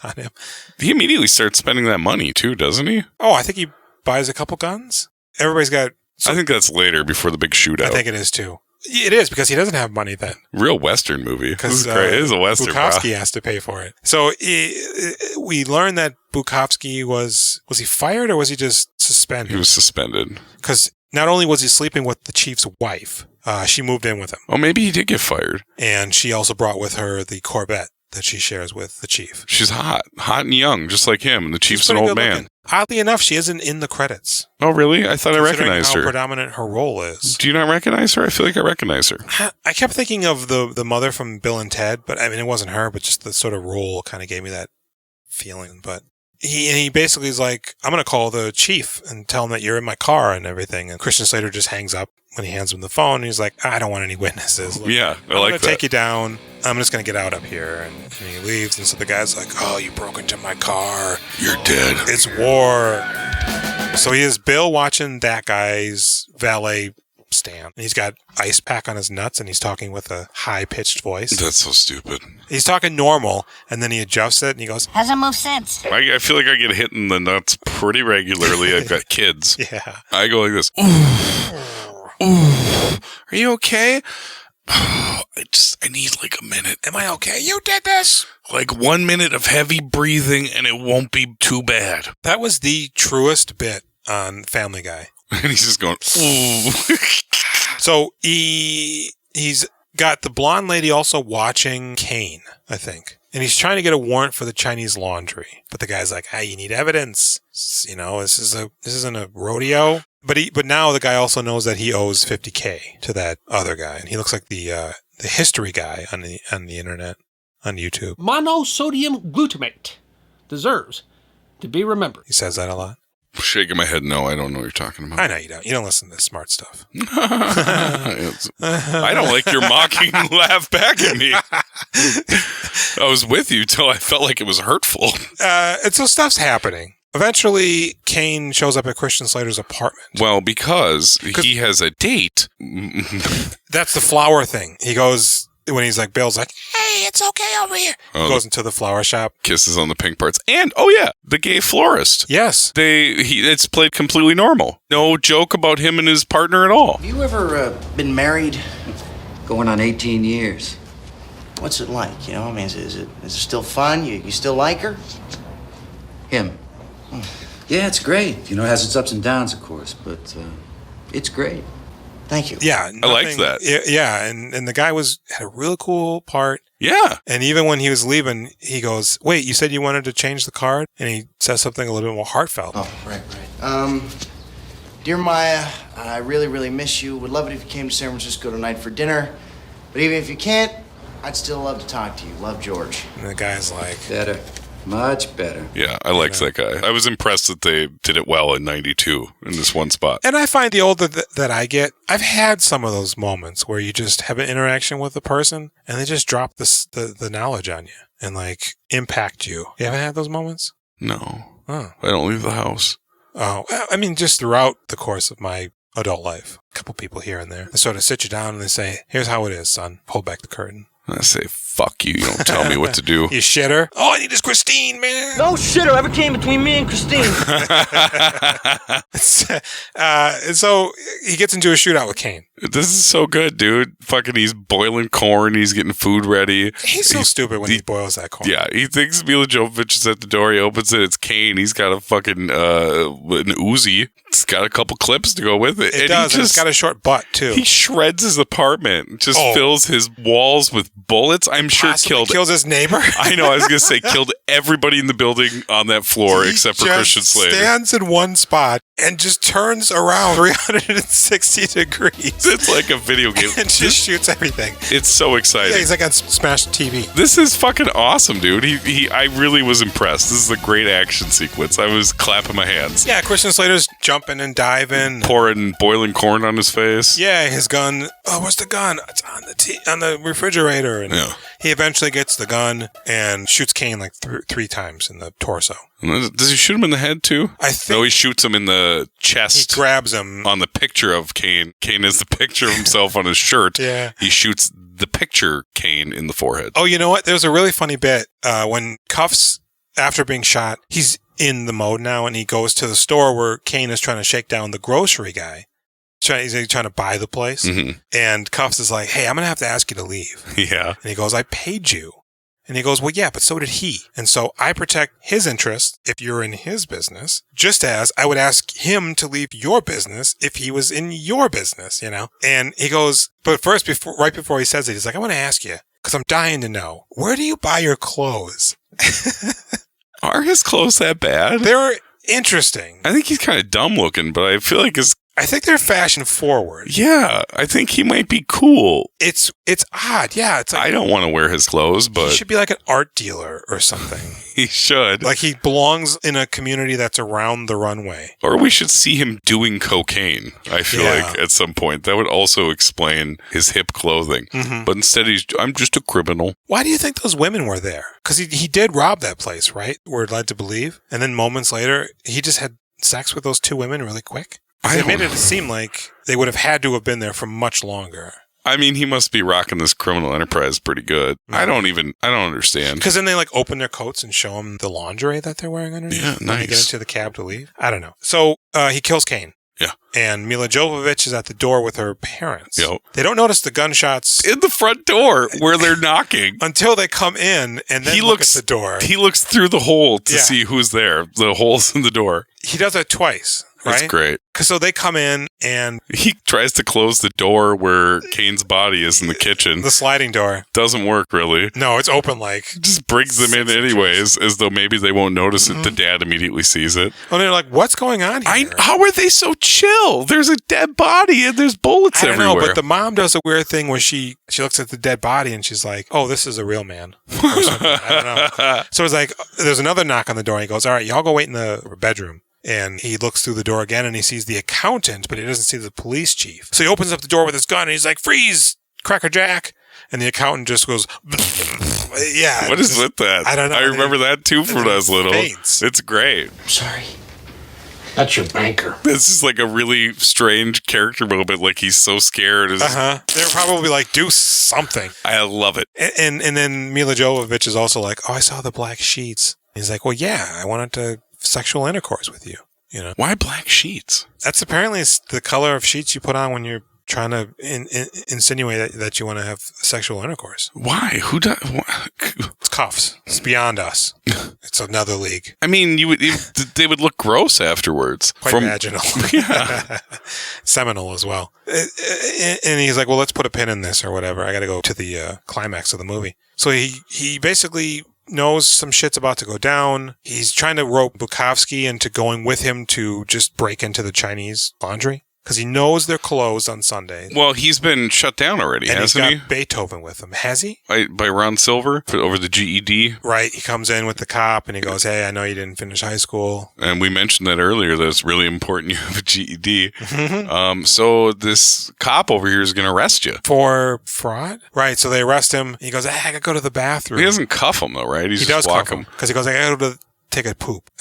on him. He immediately starts spending that money too, doesn't he? Oh, I think he buys a couple guns. Everybody's got... I think that's later before the big shootout. I think it is too. It is because he doesn't have money then. Real Western movie. Because it is a Western. Bukowski has to pay for it. So we learned that Bukowski was he fired or was he just suspended? He was suspended. Because not only was he sleeping with the chief's wife, she moved in with him. Oh, maybe he did get fired. And she also brought with her the Corvette that she shares with the chief. She's hot and young, just like him. And the chief's an old man. Looking. Oddly enough, she isn't in the credits. Oh, really? I thought I recognized her. How predominant her role is. Do you not recognize her? I feel like I recognize her. I kept thinking of the mother from Bill and Ted, but I mean, it wasn't her, but just the sort of role kind of gave me that feeling. But he basically is like, I'm going to call the chief and tell him that you're in my car and everything. And Christian Slater just hangs up when he hands him the phone. And he's like, I don't want any witnesses. Look, yeah, I'm going to take you down. I'm just going to get out up here. And he leaves. And so the guy's like, oh, you broke into my car. You're dead. It's war. So he has Bill watching that guy's valet stand. And he's got ice pack on his nuts and he's talking with a high-pitched voice. That's so stupid. He's talking normal and then he adjusts it and he goes, hasn't moved since. I feel like I get hit in the nuts pretty regularly. I've got kids. Yeah. I go like this. Ooh. Are you okay? I need like a minute. Am I okay? You did this. Like 1 minute of heavy breathing and it won't be too bad. That was the truest bit on Family Guy. And he's just going, ooh. So he's got the blonde lady also watching Kane, I think. And he's trying to get a warrant for the Chinese laundry. But the guy's like, hey, you need evidence. You know, this isn't a rodeo. But now the guy also knows that he owes $50K to that other guy. And he looks like the history guy on the internet, on YouTube. Monosodium glutamate deserves to be remembered. He says that a lot. Shaking my head, no, I don't know what you're talking about. I know you don't. You don't listen to this smart stuff. I don't like your mocking laugh back at me. I was with you till I felt like it was hurtful. And so stuff's happening. Eventually, Kane shows up at Christian Slater's apartment. Well, because he has a date. That's the flower thing. He goes, when he's like, Bill's like, hey, it's okay over here. He goes into the flower shop. Kisses on the pink parts. And, oh yeah, the gay florist. Yes. It's played completely normal. No joke about him and his partner at all. Have you ever been married? Going on 18 years. What's it like? You know, I mean, is it still fun? You still like her? Him. Yeah, it's great. You know, it has its ups and downs, of course, but it's great. Thank you. Yeah. I liked that. Yeah, and the guy had a really cool part. Yeah. And even when he was leaving, he goes, wait, you said you wanted to change the card? And he says something a little bit more heartfelt. Oh, right. Dear Maya, I really, really miss you. Would love it if you came to San Francisco tonight for dinner. But even if you can't, I'd still love to talk to you. Love, George. And the guy's like... Better. Much better. Yeah, I liked that guy. I was impressed that they did it well in 92 in this one spot. And I find the older that I get, I've had some of those moments where you just have an interaction with a person and they just drop the knowledge on you and like impact you. You haven't had those moments? No. Oh. I don't leave the house. Oh, I mean, just throughout the course of my adult life. A couple people here and there. They sort of sit you down and they say, here's how it is, son. Pull back the curtain. I say, fuck you. You don't tell me what to do. You shitter? All I need is Christine, man. No shitter ever came between me and Christine. And so he gets into a shootout with Kane. This is so good, dude. Fucking, he's boiling corn. He's getting food ready. He's so stupid when he boils that corn. Yeah, he thinks Mila Jovovich is at the door. He opens it. It's Kane. He's got a fucking an Uzi. It's got a couple clips to go with it. It does. It's got a short butt, too. He shreds his apartment. Just fills his walls with bullets. I'm sure kills his neighbor. I know. I was going to say killed everybody in the building on that floor except for Christian Slater. Stands in one spot and just turns around 360 degrees. It's like a video game. And just shoots everything. It's so exciting. Yeah, he's like on Smash TV. This is fucking awesome, dude. I really was impressed. This is a great action sequence. I was clapping my hands. Yeah, Christian Slater's jumping and diving. Pouring boiling corn on his face. Yeah, his gun. Oh, what's the gun? It's on the refrigerator. And he eventually gets the gun and shoots Kane like three times in the torso. Does he shoot him in the head too? I think. No, he shoots him in the chest. He grabs him. On the picture of Kane. Kane has the picture of himself on his shirt. Yeah. He shoots the picture Kane in the forehead. Oh, you know what? There's a really funny bit when Kuffs, after being shot, he's in the mode now, and he goes to the store where Kane is trying to shake down the grocery guy. He's trying to buy the place. Mm-hmm. And Kuffs is like, hey, I'm going to have to ask you to leave. Yeah. And he goes, I paid you. And he goes, well, yeah, but so did he. And so I protect his interests if you're in his business, just as I would ask him to leave your business if he was in your business, you know? And he goes, but first, right before he says it, he's like, I want to ask you, because I'm dying to know, where do you buy your clothes? Are his clothes that bad? They're interesting. I think he's kind of dumb looking, but I feel like I think they're fashion forward. Yeah, I think he might be cool. It's odd. Yeah, it's like, I don't want to wear his clothes, but he should be like an art dealer or something. He should. Like he belongs in a community that's around the runway. Or we should see him doing cocaine, I feel like, at some point. That would also explain his hip clothing. Mm-hmm. But instead, I'm just a criminal. Why do you think those women were there? Because he did rob that place, right? We're led to believe. And then moments later, he just had sex with those two women really quick. They made it seem like they would have had to have been there for much longer. I mean, he must be rocking this criminal enterprise pretty good. I don't understand. Because then they like open their coats and show him the lingerie that they're wearing underneath. Yeah, nice. When they get into the cab to leave. I don't know. So he kills Kane. Yeah. And Mila Jovovich is at the door with her parents. Yep. They don't notice the gunshots in the front door where they're knocking until they come in, and then he looks at the door. He looks through the hole to see who's there. The holes in the door. He does that twice. Right? That's great. So they come in and he tries to close the door where Kane's body is in the kitchen. The sliding door. Doesn't work really. No, it's open like. Just brings them in anyways, as though maybe they won't notice it. The dad immediately sees it. Oh, they're like, what's going on here? How are they so chill? There's a dead body and there's bullets everywhere. I don't know, but the mom does a weird thing where she looks at the dead body and she's like, oh, this is a real man. Or something. I don't know. So it's like, there's another knock on the door and he goes, all right, y'all go wait in the bedroom. And he looks through the door again and he sees the accountant, but he doesn't see the police chief. So he opens up the door with his gun and he's like, freeze, Cracker Jack. And the accountant just goes, yeah. What is with that? I don't know. I remember that too from when I was little. Faints. It's great. Sorry. That's your banker. This is like a really strange character moment. Like he's so scared. They're probably like, do something. I love it. And then Mila Jovovich is also like, oh, I saw the black sheets. He's like, well, yeah, I wanted to sexual intercourse with you. You know, why black sheets? That's apparently the color of sheets you put on when you're trying to insinuate that you want to have sexual intercourse. Why? Who does? It's Kuffs. It's beyond us. It's another league. I mean, they would look gross afterwards. Quite vaginal. Yeah. Seminal as well. And he's like, well, let's put a pin in this or whatever. I got to go to the climax of the movie. So he basically knows some shit's about to go down. He's trying to rope Bukowski into going with him to just break into the Chinese laundry because he knows they're closed on Sunday. Well, he's been shut down already, hasn't he? And he's got Beethoven with him. Has he? By Ron Silver over the GED. Right. He comes in with the cop and he goes, hey, I know you didn't finish high school. And we mentioned that earlier, that it's really important you have a GED. Mm-hmm. So this cop over here is going to arrest you. For fraud? Right. So they arrest him. He goes, hey, I got to go to the bathroom. He doesn't cuff him though, right? He does cuff him. Because he goes, I got to go to take a poop.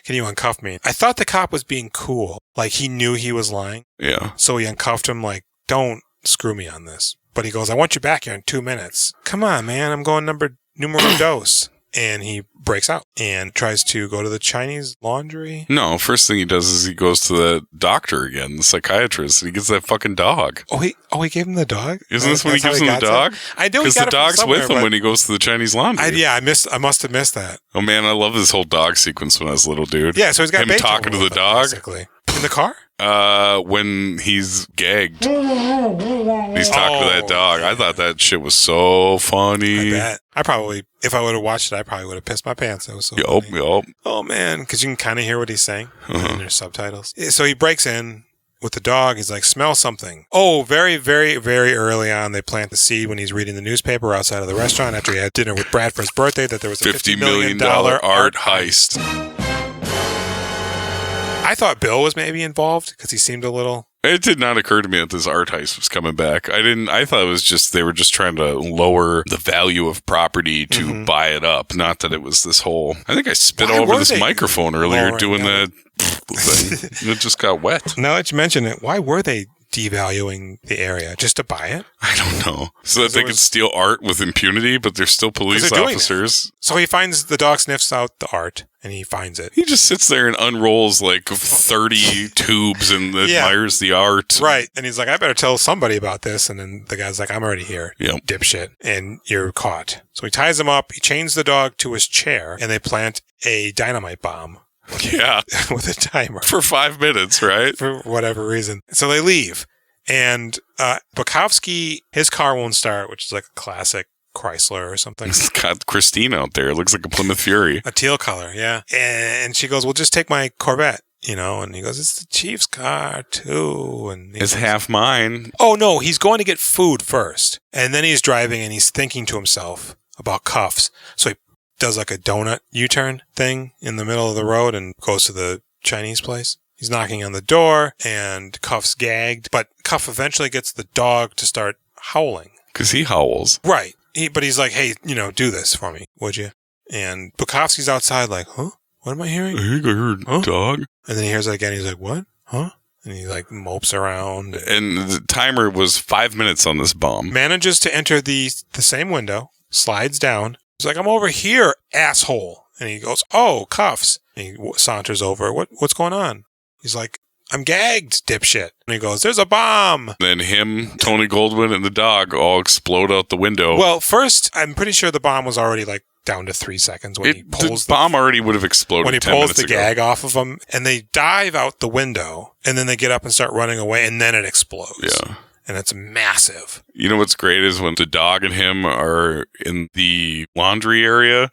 Can you uncuff me? I thought the cop was being cool. Like he knew he was lying. Yeah. So he uncuffed him like, don't screw me on this. But he goes, I want you back here in 2 minutes. Come on, man. I'm going numero dos. And he breaks out and tries to go to the Chinese laundry. No, first thing he does is he goes to the doctor again, the psychiatrist, and he gets that fucking dog. Oh, he gave him the dog? Isn't this when he gives him the dog? I know because the dog's with him when he goes to the Chinese laundry. I must have missed that. Oh man, I love this whole dog sequence when I was a little dude. Yeah, so he's got him talking to the dog. Basically. In the car? When he's gagged. He's talking to that dog. I thought that shit was so funny. I bet. I probably, if I would have watched it, I probably would have pissed my pants. It was so funny. Yup. Oh man, because you can kind of hear what he's saying. And there's subtitles. So he breaks in with the dog. He's like, smell something. Oh, very, very, very early on, they plant the seed when he's reading the newspaper outside of the restaurant after he had dinner with Brad for his birthday that there was a $50 million art heist. I thought Bill was maybe involved because he seemed a little... It did not occur to me that this art heist was coming back. I thought it was just, they were just trying to lower the value of property to buy it up. Not that it was this whole... I think I spit all over this microphone earlier doing that thing. It just got wet. Now that you mention it, why were they devaluing the area just to buy it? I don't know. So that they can steal art with impunity, but they're still police officers. So he finds the dog sniffs out the art and he finds it. He just sits there and unrolls like 30 tubes and admires the art. Right. And he's like, I better tell somebody about this. And then the guy's like, I'm already here, yep. Dipshit. And you're caught. So he ties him up. He chains the dog to his chair and they plant a dynamite bomb. Yeah. With a timer. For 5 minutes, right? For whatever reason. So they leave. And Bukowski, his car won't start, which is like a classic Chrysler or something. It's got Christine out there. It looks like a Plymouth Fury. A teal color, yeah. And she goes, well, just take my Corvette, you know? And he goes, it's the Chief's car, too. And it's half mine. Oh, no, he's going to get food first. And then he's driving and he's thinking to himself about Kuffs. So he does like a donut U-turn thing in the middle of the road and goes to the Chinese place. He's knocking on the door and Kuffs gagged, but Kuff eventually gets the dog to start howling. Because he howls. Right. But he's like, hey, you know, do this for me, would you? And Bukowski's outside like, huh? What am I hearing? I think I heard dog. And then he hears it again. He's like, what? Huh? And he like mopes around. And the timer was 5 minutes on this bomb. Manages to enter the same window, slides down. He's like, I'm over here, asshole. And he goes, oh, Kuffs. And he saunters over. What's going on? He's like, I'm gagged, dipshit. And he goes, there's a bomb. Then him, Tony Goldwyn, and the dog all explode out the window. Well, first, I'm pretty sure the bomb was already like down to 3 seconds when he pulls the bomb already would have exploded when he 10 pulls minutes the ago. gag off of him. And they dive out the window, and then they get up and start running away, and then it explodes. Yeah. And it's massive. You know what's great is when the dog and him are in the laundry area,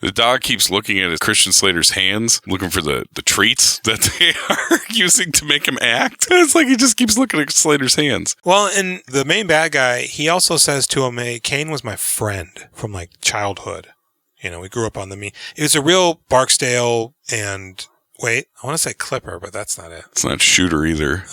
the dog keeps looking at Christian Slater's hands, looking for the treats that they are using to make him act. It's like he just keeps looking at Slater's hands. Well, and the main bad guy, he also says to him, hey, Kane was my friend from like childhood. You know, we grew up on the It was a real Barksdale and... Wait, I want to say Clipper, but that's not it. It's not Shooter either.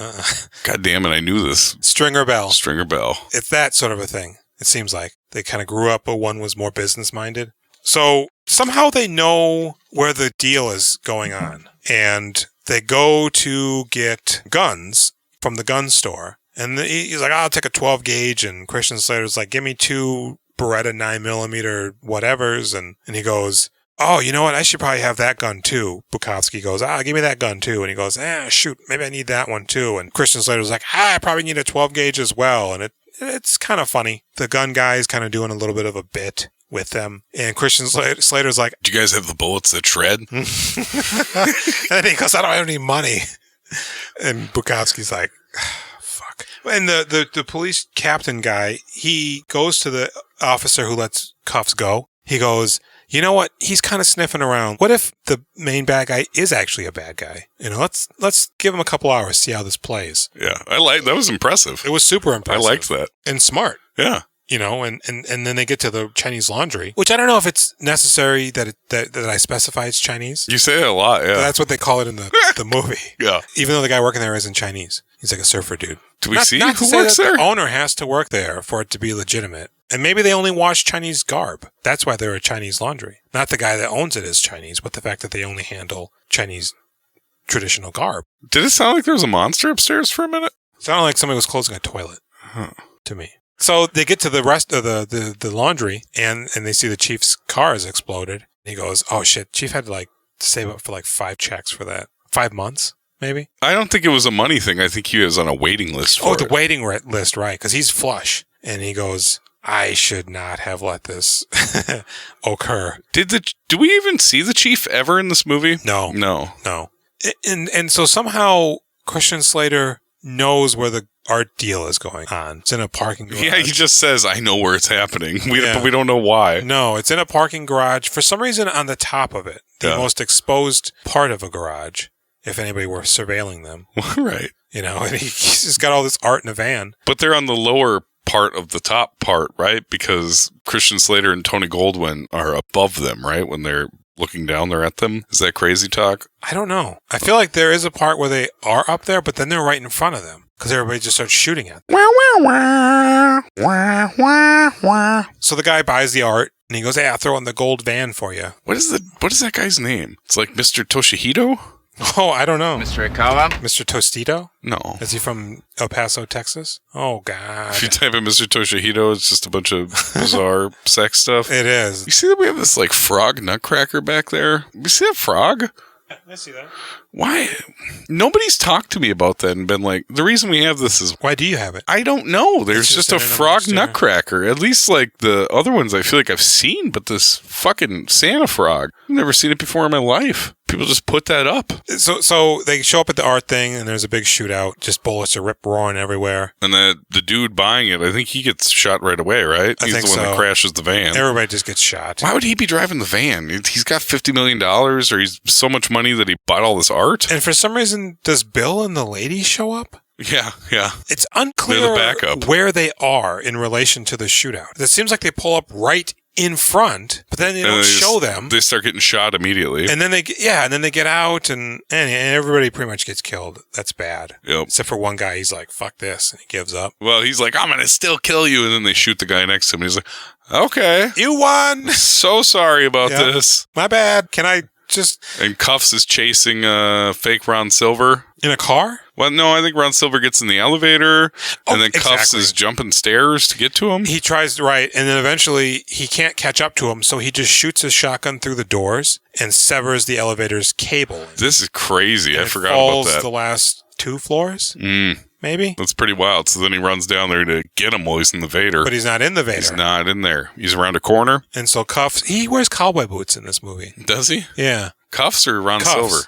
God damn it, I knew this. Stringer Bell. Stringer Bell. It's that sort of a thing, it seems like. They kind of grew up, but one was more business-minded. So somehow they know where the deal is going on. And they go to get guns from the gun store. And he's like, I'll take a 12 gauge. And Christian Slater's like, give me 2 Beretta 9mm whatevers. And he goes... Oh, you know what? I should probably have that gun too. Bukowski goes, give me that gun too. And he goes, shoot, maybe I need that one too. And Christian Slater's like, I probably need a 12 gauge as well. And it's kind of funny. The gun guy is kind of doing a little bit of a bit with them. And Christian Slater's like, do you guys have the bullets that shred? And then he goes, I don't have any money. And Bukowski's like, fuck. And the police captain guy, he goes to the officer who lets Kuffs go. He goes, you know what? He's kind of sniffing around. What if the main bad guy is actually a bad guy? You know, let's give him a couple hours, see how this plays. Yeah, that was impressive. It was super impressive. I liked that. And smart. Yeah. You know, and then they get to the Chinese laundry, which I don't know if it's necessary that I specify it's Chinese. You say it a lot, yeah. But that's what they call it in the movie. Yeah. Even though the guy working there isn't Chinese. He's like a surfer dude. Do we see not who works there? The owner has to work there for it to be legitimate. And maybe they only wash Chinese garb. That's why they're a Chinese laundry. Not the guy that owns it is Chinese, but the fact that they only handle Chinese traditional garb. Did it sound like there was a monster upstairs for a minute? It sounded like somebody was closing a toilet to me. So they get to the rest of the laundry, and they see the chief's car has exploded. And he goes, oh shit, chief had to like save up for like 5 checks for that. 5 months, maybe? I don't think it was a money thing. I think he was on a waiting list for the waiting list, right. Because he's flush. And he goes... I should not have let this occur. Do we even see the chief ever in this movie? No. No. And so somehow Christian Slater knows where the art deal is going on. It's in a parking garage. Yeah, he just says, I know where it's happening. But we don't know why. No, it's in a parking garage. For some reason, on the top of it, the most exposed part of a garage, if anybody were surveilling them. Right. You know, and he's just got all this art in a van. But they're on the lower part of the top part, right? Because Christian Slater and Tony Goldwyn are above them, right? When they're looking down, they're at them. Is that crazy talk? I don't know. I feel like there is a part where they are up there, but then they're right in front of them because everybody just starts shooting at them. So the guy buys the art and he goes, hey, I'll throw in the gold van for you. What is that guy's name? It's like Mr. Toshihito? Oh, I don't know. Mr. Ikawa? Mr. Tostito? No. Is he from El Paso, Texas? Oh, God. If you type in Mr. Toshihito, it's just a bunch of bizarre sex stuff. It is. You see that we have this like frog nutcracker back there? You see that frog? I see that. Why? Nobody's talked to me about that and been like, the reason we have this is... Why do you have it? I don't know. There's just a frog nutcracker. At least like the other ones I feel like I've seen, but this fucking Santa frog, I've never seen it before in my life. People just put that up. So they show up at the art thing and there's a big shootout. Just bullets are rip-roaring everywhere. And the dude buying it, I think he gets shot right away, right? He's the one that crashes the van. Everybody just gets shot. Why would he be driving the van? He's got $50 million or he's so much money that he bought all this art. And for some reason, does Bill and the lady show up? Yeah. It's unclear the backup. where they are in relation to the shootout. It seems like they pull up right in front, but then they don't show them. They start getting shot immediately. And then they get out and everybody pretty much gets killed. That's bad. Yep. Except for one guy, he's like, fuck this, and he gives up. Well, he's like, I'm going to still kill you. And then they shoot the guy next to him. And he's like, okay. You won. So sorry about this. My bad. Can I just... And Kuffs is chasing fake Ron Silver. In a car? Well, no, I think Ron Silver gets in the elevator, and then Kuffs is jumping stairs to get to him. He tries to, right, and then eventually he can't catch up to him, so he just shoots his shotgun through the doors and severs the elevator's cable. This is crazy. And I forgot about that. Falls the last 2 floors? Maybe? That's pretty wild. So then he runs down there to get him while he's in the Vader. But he's not in the Vader. He's not in there. He's around a corner. And so Kuffs, he wears cowboy boots in this movie. Does he? Yeah. Kuffs or Ron Silver?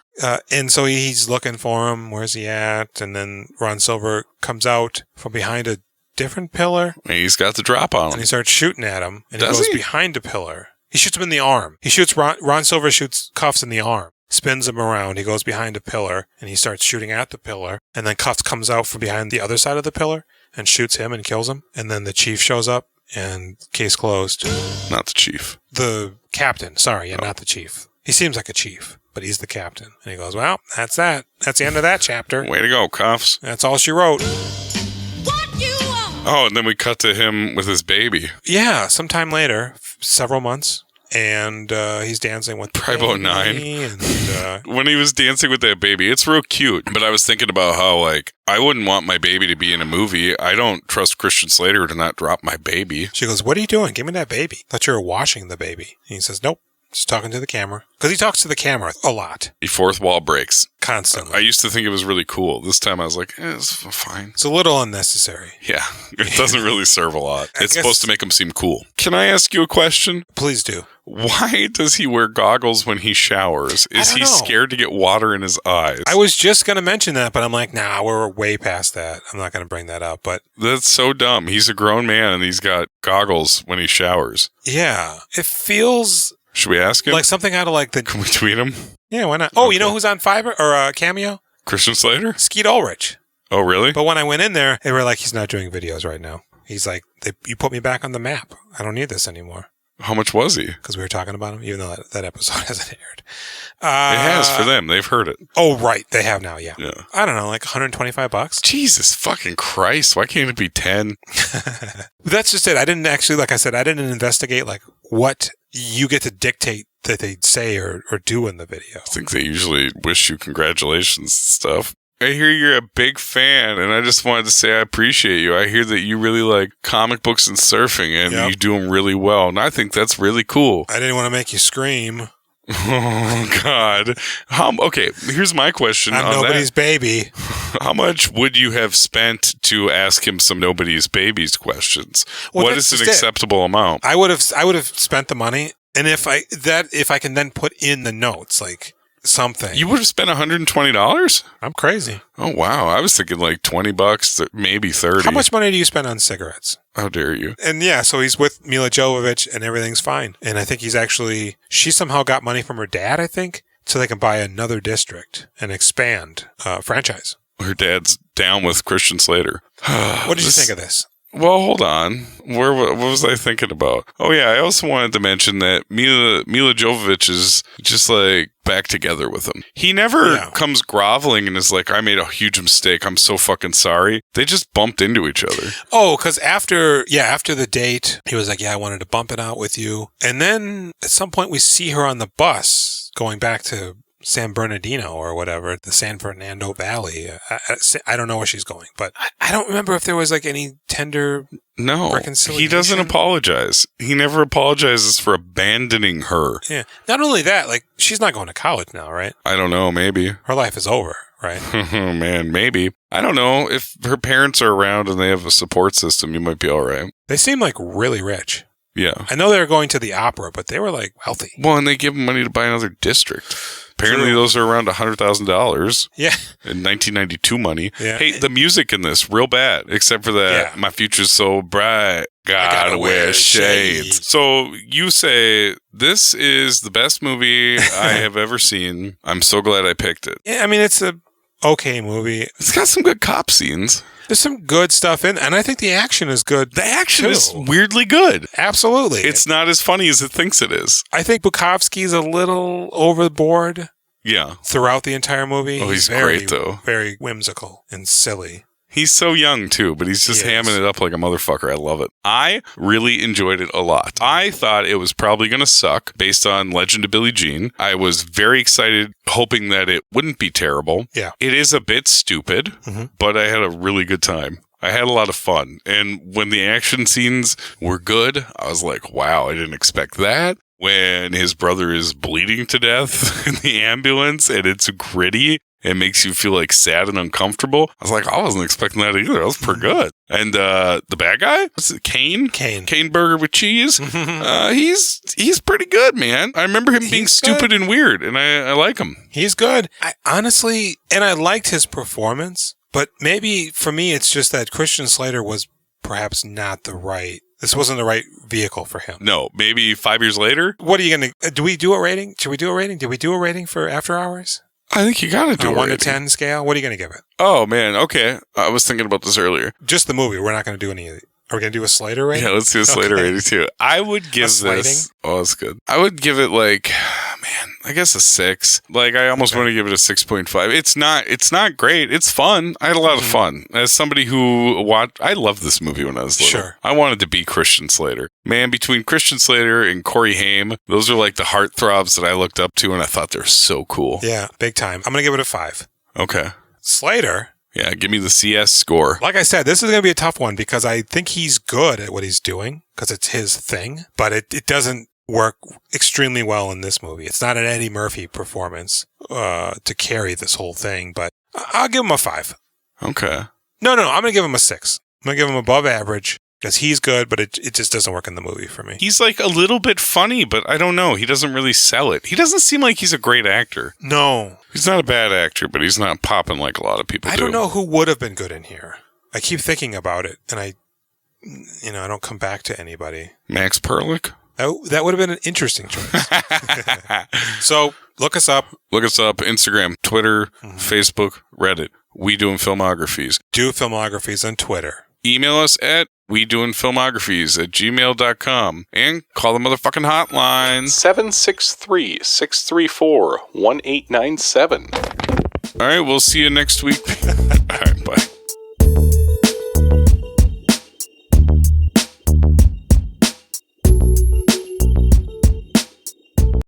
And so he's looking for him. Where's he at? And then Ron Silver comes out from behind a different pillar. And he's got the drop on him. And he starts shooting at him. And he goes behind a pillar. He shoots him in the arm. He shoots Ron Silver shoots Kuffs in the arm. Spins him around. He goes behind a pillar. And he starts shooting at the pillar. And then Kuffs comes out from behind the other side of the pillar and shoots him and kills him. And then the chief shows up. And case closed. Not the chief. The captain. Sorry, not the chief. He seems like a chief, but he's the captain. And he goes, well, that's that. That's the end of that chapter. Way to go, Kuffs. That's all she wrote. Oh, and then we cut to him with his baby. Yeah, sometime later, several months. And he's dancing with probably about 9. And, when he was dancing with that baby, it's real cute. But I was thinking about how, like, I wouldn't want my baby to be in a movie. I don't trust Christian Slater to not drop my baby. She goes, what are you doing? Give me that baby. I thought you were washing the baby. And he says, nope. Just talking to the camera. Because he talks to the camera a lot. The fourth wall breaks. Constantly. I used to think it was really cool. This time I was like, it's fine. It's a little unnecessary. Yeah. It doesn't really serve a lot. It's supposed to make him seem cool. Can I ask you a question? Please do. Why does he wear goggles when he showers? Is he scared to get water in his eyes? I was just going to mention that, but I'm like, nah, we're way past that. I'm not going to bring that up. But that's so dumb. He's a grown man and he's got goggles when he showers. Yeah. It feels... Should we ask him? Like something out of like the... Can we tweet him? Yeah, why not? Oh, okay. You know who's on Fiverr or Cameo? Christian Slater? Skeet Ulrich. Oh, really? But when I went in there, they were like, he's not doing videos right now. He's like, you put me back on the map. I don't need this anymore. How much was he? Because we were talking about him, even though that episode hasn't aired. It has for them. They've heard it. Oh, right. They have now, yeah. I don't know, like $125? Jesus fucking Christ. Why can't it be 10? That's just it. I didn't actually, like I said, I didn't investigate like what you get to dictate that they say or do in the video. I think they usually wish you congratulations and stuff. I hear you're a big fan, and I just wanted to say I appreciate you. I hear that you really like comic books and surfing, and you do them really well, and I think that's really cool. I didn't want to make you scream. Oh, God. Okay, here's my question. I'm nobody's baby. How much would you have spent to ask him some nobody's babies questions? Well, what is an acceptable amount? I would have spent the money, and if I can then put in the notes, like something. You would have spent $120? I'm crazy. Oh, wow. I was thinking like $20, maybe 30. How much money do you spend on cigarettes? How dare you? And yeah, so he's with Mila Jovovich and everything's fine. And I think she somehow got money from her dad, I think, so they can buy another district and expand franchise. Her dad's down with Christian Slater. What did you think of this? Well, hold on. What was I thinking about? Oh, yeah. I also wanted to mention that Mila Jovovich is just like back together with him. He never comes groveling and is like, I made a huge mistake. I'm so fucking sorry. They just bumped into each other. Oh, because after the date, he was like, yeah, I wanted to bump it out with you. And then at some point we see her on the bus going back to San Bernardino or whatever, the San Fernando Valley. I don't know where she's going, but I don't remember if there was like any tender reconciliation. He doesn't apologize. He never apologizes for abandoning her. Yeah. Not only that, like she's not going to college now, right? I don't know. Maybe her life is over, right? Oh man, maybe. I don't know. If her parents are around and they have a support system, you might be all right. They seem like really rich. Yeah. I know they were going to the opera, but they were like wealthy. Well, and they give them money to buy another district. Apparently, those are around $100,000. Yeah. In 1992 money. Yeah. Hey, the music in this, real bad. Except for that, my future's so bright. Gotta wear shades. So you say, this is the best movie I have ever seen. I'm so glad I picked it. Yeah, I mean, it's a okay movie. It's got some good cop scenes. There's some good stuff in, and I think the action is good. The action is weirdly good. Absolutely. It's not as funny as it thinks it is. I think Bukowski's a little overboard. Yeah. Throughout the entire movie. Oh, he's great, though. Very whimsical and silly. He's so young, too, but he's just hamming it up like a motherfucker. I love it. I really enjoyed it a lot. I thought it was probably going to suck based on Legend of Billie Jean. I was very excited, hoping that it wouldn't be terrible. Yeah. It is a bit stupid, but I had a really good time. I had a lot of fun. And when the action scenes were good, I was like, wow, I didn't expect that. When his brother is bleeding to death in the ambulance and it's gritty, it makes you feel like sad and uncomfortable. I was like, I wasn't expecting that either. That was pretty good. And the bad guy, what's it, Kane? Kane burger with cheese. He's pretty good, man. I remember him being stupid and weird, and I like him. He's good. I honestly, and I liked his performance, but maybe for me, it's just that Christian Slater was perhaps not the right. This wasn't the right vehicle for him. No, maybe 5 years later. What are you going to, do we do a rating? Should we do a rating? Did we do a rating for After Hours? I think you got to do a 1 to 10 10 scale. What are you going to give it? Oh, man. Okay. I was thinking about this earlier. Just the movie. We're not going to do any of it. Are we going to do a Slater rating? Yeah, let's do a Slater rating too. I would give this. Oh, that's good. I would give it like, man, I guess a 6. Like, I almost want to give it a 6.5. It's not great. It's fun. I had a lot of fun. As somebody who watched, I loved this movie when I was little. Sure. I wanted to be Christian Slater. Man, between Christian Slater and Corey Haim, those are like the heartthrobs that I looked up to, and I thought they're so cool. Yeah, big time. I'm going to give it a 5. Okay. Slater. Yeah, give me the CS score. Like I said, this is going to be a tough one because I think he's good at what he's doing because it's his thing, but it doesn't work extremely well in this movie. It's not an Eddie Murphy performance to carry this whole thing, but I'll give him a 5. Okay. No, I'm going to give him a 6. I'm going to give him above average because he's good, but it just doesn't work in the movie for me. He's like a little bit funny, but I don't know. He doesn't really sell it. He doesn't seem like he's a great actor. No. He's not a bad actor, but he's not popping like a lot of people do. I don't know who would have been good in here. I keep thinking about it, and I don't come back to anybody. Max Perlich? That would have been an interesting choice. So, look us up. Look us up. Instagram, Twitter, Facebook, Reddit. We Doing Filmographies. Do Filmographies on Twitter. Email us at wedoingfilmographies@gmail.com and call the motherfucking hotline 763-634-1897. All right, we'll see you next week. All right, bye.